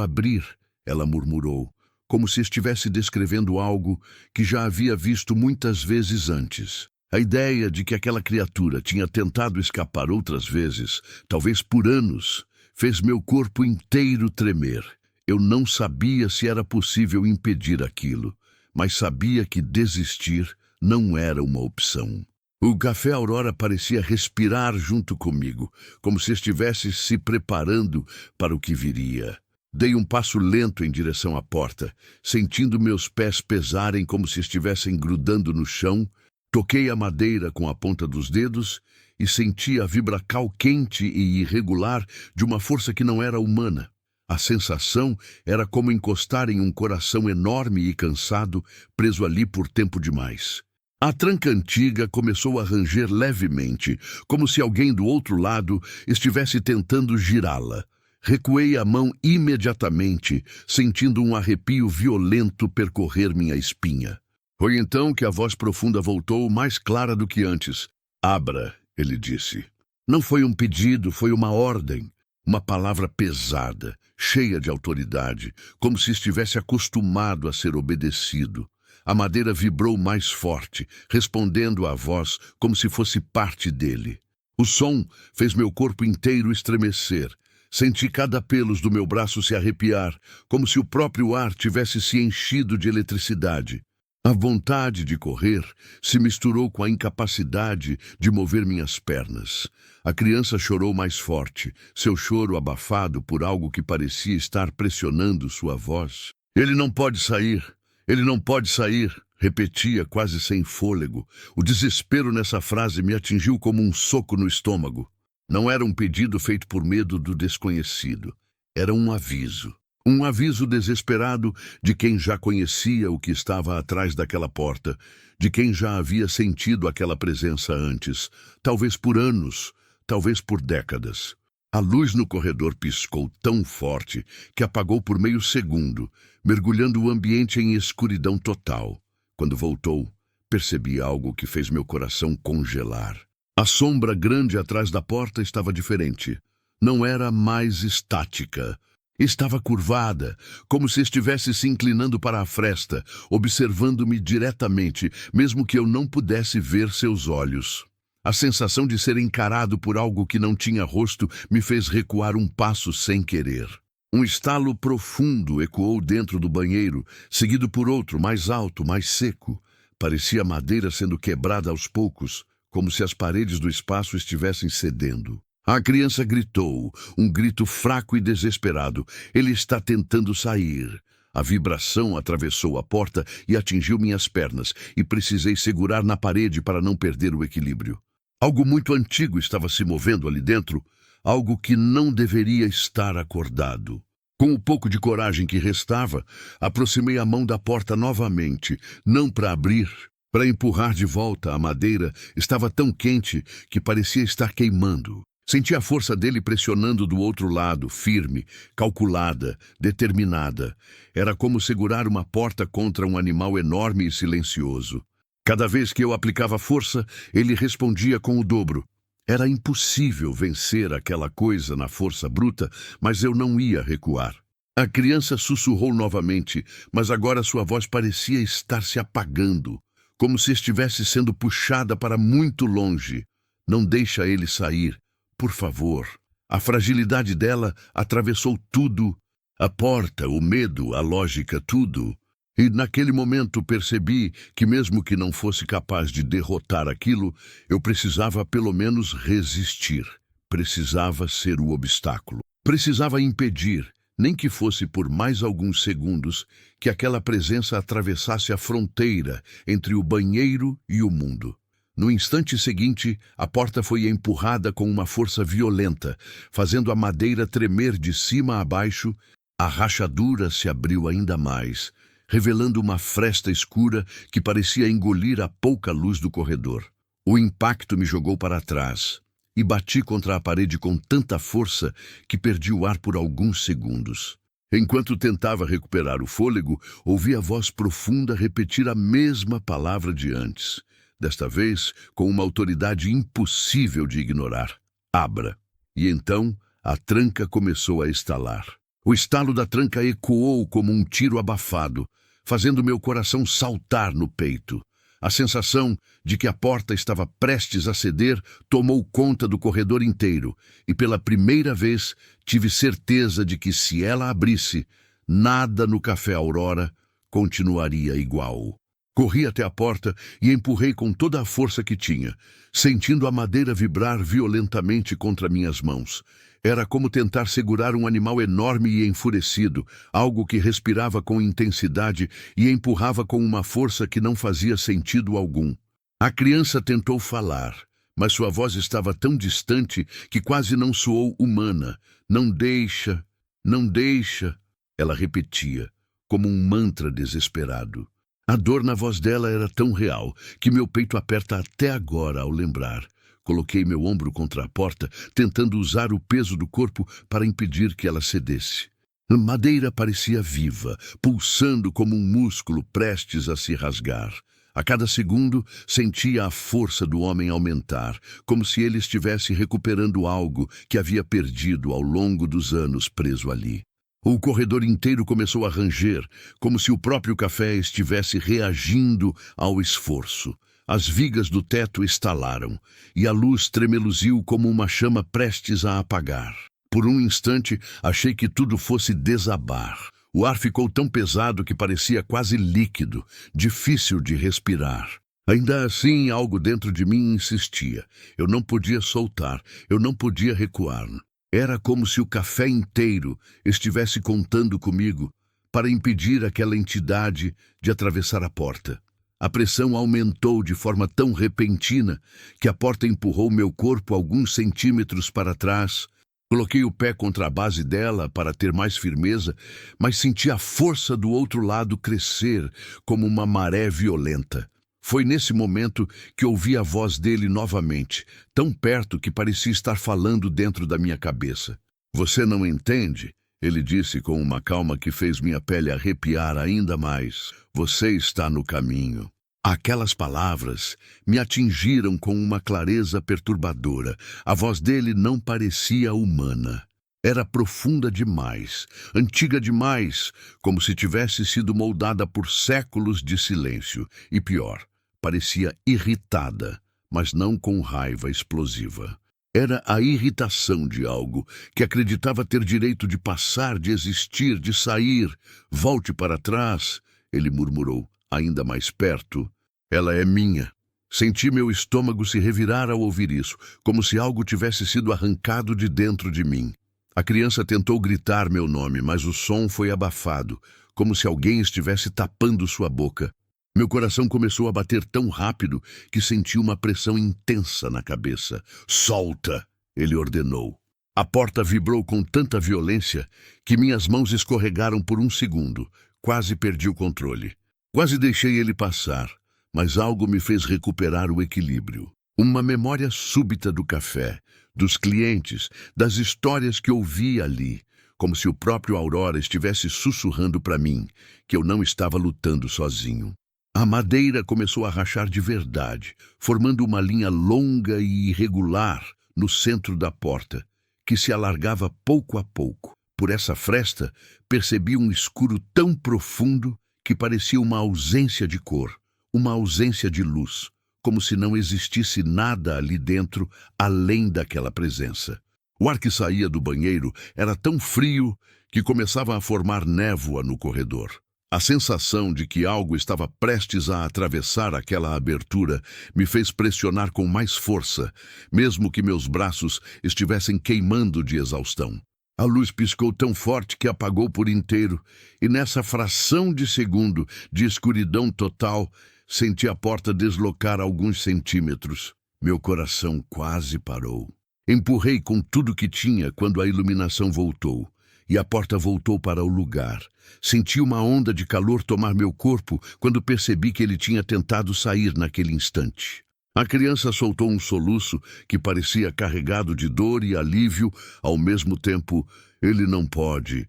S1: abrir", ela murmurou, como se estivesse descrevendo algo que já havia visto muitas vezes antes. A ideia de que aquela criatura tinha tentado escapar outras vezes, talvez por anos, fez meu corpo inteiro tremer. Eu não sabia se era possível impedir aquilo, mas sabia que desistir não era uma opção. O Café Aurora parecia respirar junto comigo, como se estivesse se preparando para o que viria. Dei um passo lento em direção à porta, sentindo meus pés pesarem como se estivessem grudando no chão. Toquei a madeira com a ponta dos dedos e senti a vibração quente e irregular de uma força que não era humana. A sensação era como encostar em um coração enorme e cansado, preso ali por tempo demais. A tranca antiga começou a ranger levemente, como se alguém do outro lado estivesse tentando girá-la. Recuei a mão imediatamente, sentindo um arrepio violento percorrer minha espinha. Foi então que a voz profunda voltou, mais clara do que antes. "Abra", ele disse. Não foi um pedido, foi uma ordem. Uma palavra pesada, cheia de autoridade, como se estivesse acostumado a ser obedecido. A madeira vibrou mais forte, respondendo à voz como se fosse parte dele. O som fez meu corpo inteiro estremecer. Senti cada pelo do meu braço se arrepiar, como se o próprio ar tivesse se enchido de eletricidade. A vontade de correr se misturou com a incapacidade de mover minhas pernas. A criança chorou mais forte, seu choro abafado por algo que parecia estar pressionando sua voz. "Ele não pode sair! Ele não pode sair!" repetia quase sem fôlego. O desespero nessa frase me atingiu como um soco no estômago. Não era um pedido feito por medo do desconhecido. Era um aviso. Um aviso desesperado de quem já conhecia o que estava atrás daquela porta, de quem já havia sentido aquela presença antes, talvez por anos, talvez por décadas. A luz no corredor piscou tão forte que apagou por meio segundo, mergulhando o ambiente em escuridão total. Quando voltou, percebi algo que fez meu coração congelar. A sombra grande atrás da porta estava diferente. Não era mais estática. Estava curvada, como se estivesse se inclinando para a fresta, observando-me diretamente, mesmo que eu não pudesse ver seus olhos. A sensação de ser encarado por algo que não tinha rosto me fez recuar um passo sem querer. Um estalo profundo ecoou dentro do banheiro, seguido por outro, mais alto, mais seco. Parecia madeira sendo quebrada aos poucos, como se as paredes do espaço estivessem cedendo. A criança gritou, um grito fraco e desesperado. Ele está tentando sair. A vibração atravessou a porta e atingiu minhas pernas, e precisei segurar na parede para não perder o equilíbrio. Algo muito antigo estava se movendo ali dentro, algo que não deveria estar acordado. Com o pouco de coragem que restava, aproximei a mão da porta novamente, não para abrir, para empurrar de volta. A madeira estava tão quente que parecia estar queimando. Senti a força dele pressionando do outro lado, firme, calculada, determinada. Era como segurar uma porta contra um animal enorme e silencioso. Cada vez que eu aplicava força, ele respondia com o dobro. Era impossível vencer aquela coisa na força bruta, mas eu não ia recuar. A criança sussurrou novamente, mas agora sua voz parecia estar se apagando, como se estivesse sendo puxada para muito longe. Não deixa ele sair. Por favor. A fragilidade dela atravessou tudo. A porta, o medo, a lógica, tudo. E naquele momento percebi que mesmo que não fosse capaz de derrotar aquilo, eu precisava pelo menos resistir. Precisava ser o obstáculo. Precisava impedir, nem que fosse por mais alguns segundos, que aquela presença atravessasse a fronteira entre o banheiro e o mundo. No instante seguinte, a porta foi empurrada com uma força violenta, fazendo a madeira tremer de cima a baixo. A rachadura se abriu ainda mais, revelando uma fresta escura que parecia engolir a pouca luz do corredor. O impacto me jogou para trás e bati contra a parede com tanta força que perdi o ar por alguns segundos. Enquanto tentava recuperar o fôlego, ouvi a voz profunda repetir a mesma palavra de antes. Desta vez, com uma autoridade impossível de ignorar. Abra. E então, a tranca começou a estalar. O estalo da tranca ecoou como um tiro abafado, fazendo meu coração saltar no peito. A sensação de que a porta estava prestes a ceder tomou conta do corredor inteiro, e pela primeira vez tive certeza de que se ela abrisse, nada no Café Aurora continuaria igual. Corri até a porta e empurrei com toda a força que tinha, sentindo a madeira vibrar violentamente contra minhas mãos. Era como tentar segurar um animal enorme e enfurecido, algo que respirava com intensidade e empurrava com uma força que não fazia sentido algum. A criança tentou falar, mas sua voz estava tão distante que quase não soou humana. Não deixa, não deixa, ela repetia, como um mantra desesperado. A dor na voz dela era tão real que meu peito aperta até agora ao lembrar. Coloquei meu ombro contra a porta, tentando usar o peso do corpo para impedir que ela cedesse. A madeira parecia viva, pulsando como um músculo prestes a se rasgar. A cada segundo, sentia a força do homem aumentar, como se ele estivesse recuperando algo que havia perdido ao longo dos anos preso ali. O corredor inteiro começou a ranger, como se o próprio café estivesse reagindo ao esforço. As vigas do teto estalaram, e a luz tremeluziu como uma chama prestes a apagar. Por um instante, achei que tudo fosse desabar. O ar ficou tão pesado que parecia quase líquido, difícil de respirar. Ainda assim, algo dentro de mim insistia. Eu não podia soltar, eu não podia recuar. Era como se o café inteiro estivesse contando comigo para impedir aquela entidade de atravessar a porta. A pressão aumentou de forma tão repentina que a porta empurrou meu corpo alguns centímetros para trás. Coloquei o pé contra a base dela para ter mais firmeza, mas senti a força do outro lado crescer como uma maré violenta. Foi nesse momento que ouvi a voz dele novamente, tão perto que parecia estar falando dentro da minha cabeça. Você não entende? Ele disse com uma calma que fez minha pele arrepiar ainda mais. Você está no caminho. Aquelas palavras me atingiram com uma clareza perturbadora. A voz dele não parecia humana. Era profunda demais, antiga demais, como se tivesse sido moldada por séculos de silêncio. E pior, parecia irritada, mas não com raiva explosiva. Era a irritação de algo que acreditava ter direito de passar, de existir, de sair. Volte para trás, ele murmurou, ainda mais perto. Ela é minha. Senti meu estômago se revirar ao ouvir isso, como se algo tivesse sido arrancado de dentro de mim. A criança tentou gritar meu nome, mas o som foi abafado, como se alguém estivesse tapando sua boca. Meu coração começou a bater tão rápido que senti uma pressão intensa na cabeça. Solta! Ele ordenou. A porta vibrou com tanta violência que minhas mãos escorregaram por um segundo. Quase perdi o controle. Quase deixei ele passar, mas algo me fez recuperar o equilíbrio. Uma memória súbita do café, dos clientes, das histórias que ouvi ali, como se o próprio Aurora estivesse sussurrando para mim que eu não estava lutando sozinho. A madeira começou a rachar de verdade, formando uma linha longa e irregular no centro da porta, que se alargava pouco a pouco. Por essa fresta, percebi um escuro tão profundo que parecia uma ausência de cor, uma ausência de luz, como se não existisse nada ali dentro além daquela presença. O ar que saía do banheiro era tão frio que começava a formar névoa no corredor. A sensação de que algo estava prestes a atravessar aquela abertura me fez pressionar com mais força, mesmo que meus braços estivessem queimando de exaustão. A luz piscou tão forte que apagou por inteiro, e nessa fração de segundo de escuridão total, senti a porta deslocar alguns centímetros. Meu coração quase parou. Empurrei com tudo que tinha quando a iluminação voltou, e a porta voltou para o lugar. Senti uma onda de calor tomar meu corpo quando percebi que ele tinha tentado sair naquele instante. A criança soltou um soluço que parecia carregado de dor e alívio ao mesmo tempo. Ele não pode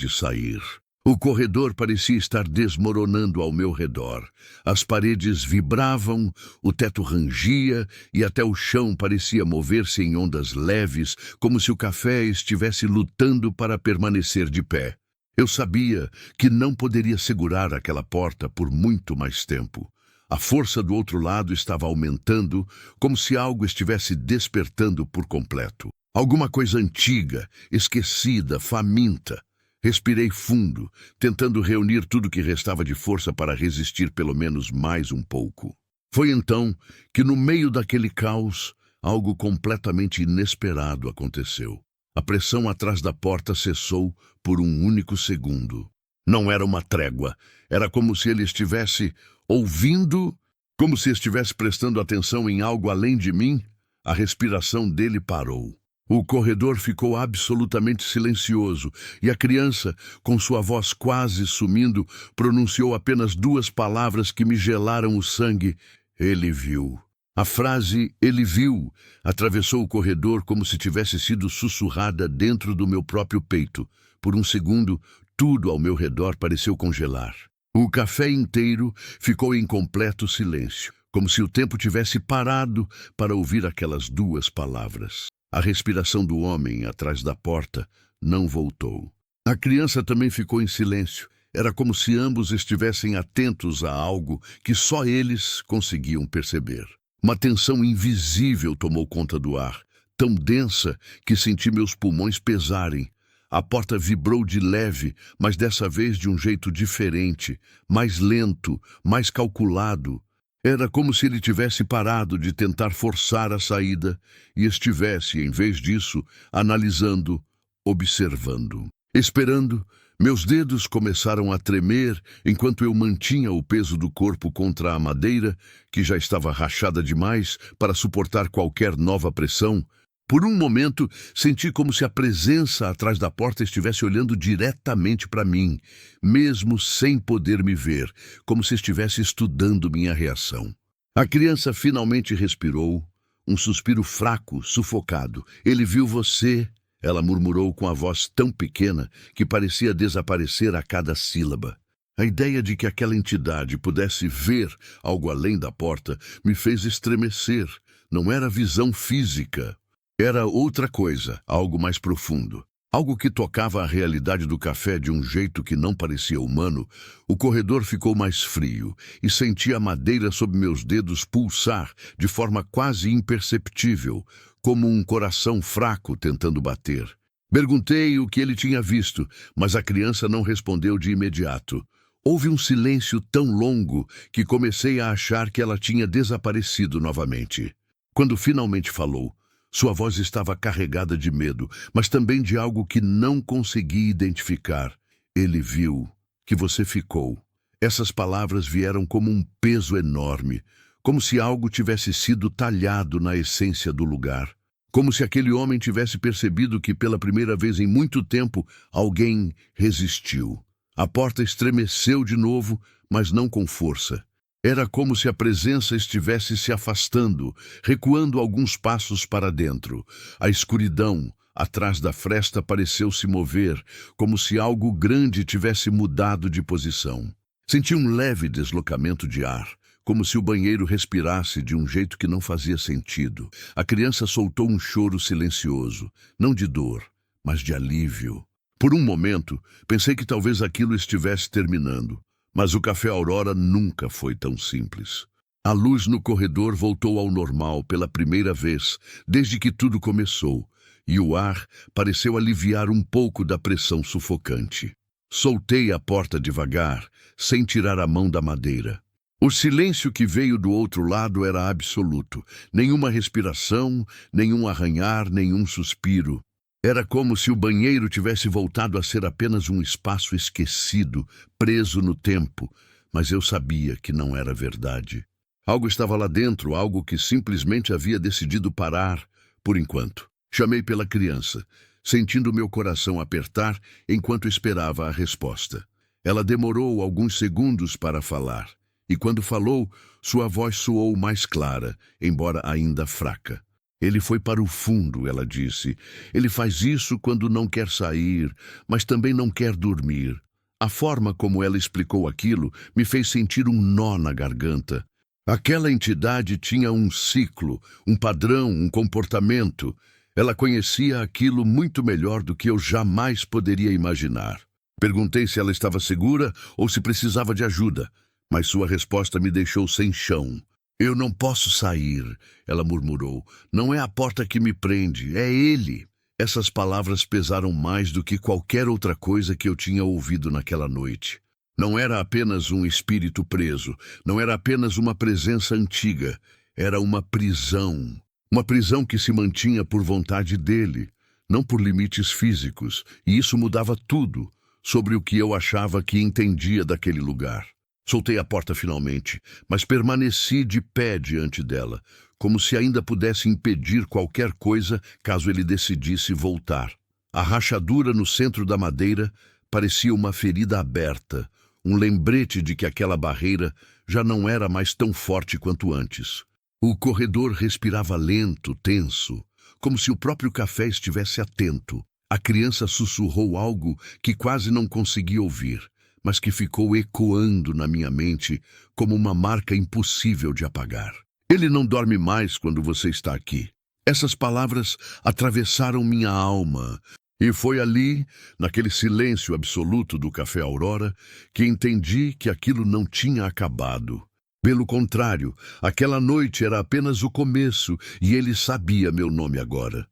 S1: sair. O corredor parecia estar desmoronando ao meu redor. As paredes vibravam, o teto rangia e até o chão parecia mover-se em ondas leves, como se o café estivesse lutando para permanecer de pé. Eu sabia que não poderia segurar aquela porta por muito mais tempo. A força do outro lado estava aumentando, como se algo estivesse despertando por completo. Alguma coisa antiga, esquecida, faminta. Respirei fundo, tentando reunir tudo que restava de força para resistir pelo menos mais um pouco. Foi então que, no meio daquele caos, algo completamente inesperado aconteceu. A pressão atrás da porta cessou por um único segundo. Não era uma trégua. Era como se ele estivesse ouvindo, como se estivesse prestando atenção em algo além de mim. A respiração dele parou. O corredor ficou absolutamente silencioso e a criança, com sua voz quase sumindo, pronunciou apenas duas palavras que me gelaram o sangue. Ele viu. A frase "ele viu" atravessou o corredor como se tivesse sido sussurrada dentro do meu próprio peito. Por um segundo, tudo ao meu redor pareceu congelar. O café inteiro ficou em completo silêncio, como se o tempo tivesse parado para ouvir aquelas duas palavras. A respiração do homem atrás da porta não voltou. A criança também ficou em silêncio. Era como se ambos estivessem atentos a algo que só eles conseguiam perceber. Uma tensão invisível tomou conta do ar, tão densa que senti meus pulmões pesarem. A porta vibrou de leve, mas dessa vez de um jeito diferente, mais lento, mais calculado. Era como se ele tivesse parado de tentar forçar a saída e estivesse, em vez disso, analisando, observando. Esperando, meus dedos começaram a tremer enquanto eu mantinha o peso do corpo contra a madeira, que já estava rachada demais para suportar qualquer nova pressão. Por um momento, senti como se a presença atrás da porta estivesse olhando diretamente para mim, mesmo sem poder me ver, como se estivesse estudando minha reação. A criança finalmente respirou, um suspiro fraco, sufocado. Ele viu você, ela murmurou com a voz tão pequena que parecia desaparecer a cada sílaba. A ideia de que aquela entidade pudesse ver algo além da porta me fez estremecer. Não era visão física. Era outra coisa, algo mais profundo. Algo que tocava a realidade do café de um jeito que não parecia humano. O corredor ficou mais frio e senti a madeira sob meus dedos pulsar de forma quase imperceptível, como um coração fraco tentando bater. Perguntei o que ele tinha visto, mas a criança não respondeu de imediato. Houve um silêncio tão longo que comecei a achar que ela tinha desaparecido novamente. Quando finalmente falou, sua voz estava carregada de medo, mas também de algo que não consegui identificar. Ele viu que você ficou. Essas palavras vieram como um peso enorme, como se algo tivesse sido talhado na essência do lugar. Como se aquele homem tivesse percebido que pela primeira vez em muito tempo alguém resistiu. A porta estremeceu de novo, mas não com força. Era como se a presença estivesse se afastando, recuando alguns passos para dentro. A escuridão, atrás da fresta, pareceu se mover, como se algo grande tivesse mudado de posição. Senti um leve deslocamento de ar, como se o banheiro respirasse de um jeito que não fazia sentido. A criança soltou um choro silencioso, não de dor, mas de alívio. Por um momento, pensei que talvez aquilo estivesse terminando. Mas o Café Aurora nunca foi tão simples. A luz no corredor voltou ao normal pela primeira vez, desde que tudo começou, e o ar pareceu aliviar um pouco da pressão sufocante. Soltei a porta devagar, sem tirar a mão da madeira. O silêncio que veio do outro lado era absoluto. Nenhuma respiração, nenhum arranhar, nenhum suspiro. Era como se o banheiro tivesse voltado a ser apenas um espaço esquecido, preso no tempo, mas eu sabia que não era verdade. Algo estava lá dentro, algo que simplesmente havia decidido parar, por enquanto. Chamei pela criança, sentindo meu coração apertar enquanto esperava a resposta. Ela demorou alguns segundos para falar, e quando falou, sua voz soou mais clara, embora ainda fraca. Ele foi para o fundo, ela disse. Ele faz isso quando não quer sair, mas também não quer dormir. A forma como ela explicou aquilo me fez sentir um nó na garganta. Aquela entidade tinha um ciclo, um padrão, um comportamento. Ela conhecia aquilo muito melhor do que eu jamais poderia imaginar. Perguntei se ela estava segura ou se precisava de ajuda, mas sua resposta me deixou sem chão. Eu não posso sair, ela murmurou. Não é a porta que me prende, é ele. Essas palavras pesaram mais do que qualquer outra coisa que eu tinha ouvido naquela noite. Não era apenas um espírito preso, não era apenas uma presença antiga, era uma prisão. Uma prisão que se mantinha por vontade dele, não por limites físicos, e isso mudava tudo sobre o que eu achava que entendia daquele lugar. Soltei a porta finalmente, mas permaneci de pé diante dela, como se ainda pudesse impedir qualquer coisa caso ele decidisse voltar. A rachadura no centro da madeira parecia uma ferida aberta, um lembrete de que aquela barreira já não era mais tão forte quanto antes. O corredor respirava lento, tenso, como se o próprio café estivesse atento. A criança sussurrou algo que quase não consegui ouvir, mas que ficou ecoando na minha mente como uma marca impossível de apagar. Ele não dorme mais quando você está aqui. Essas palavras atravessaram minha alma, e foi ali, naquele silêncio absoluto do Café Aurora, que entendi que aquilo não tinha acabado. Pelo contrário, aquela noite era apenas o começo, e ele sabia meu nome agora.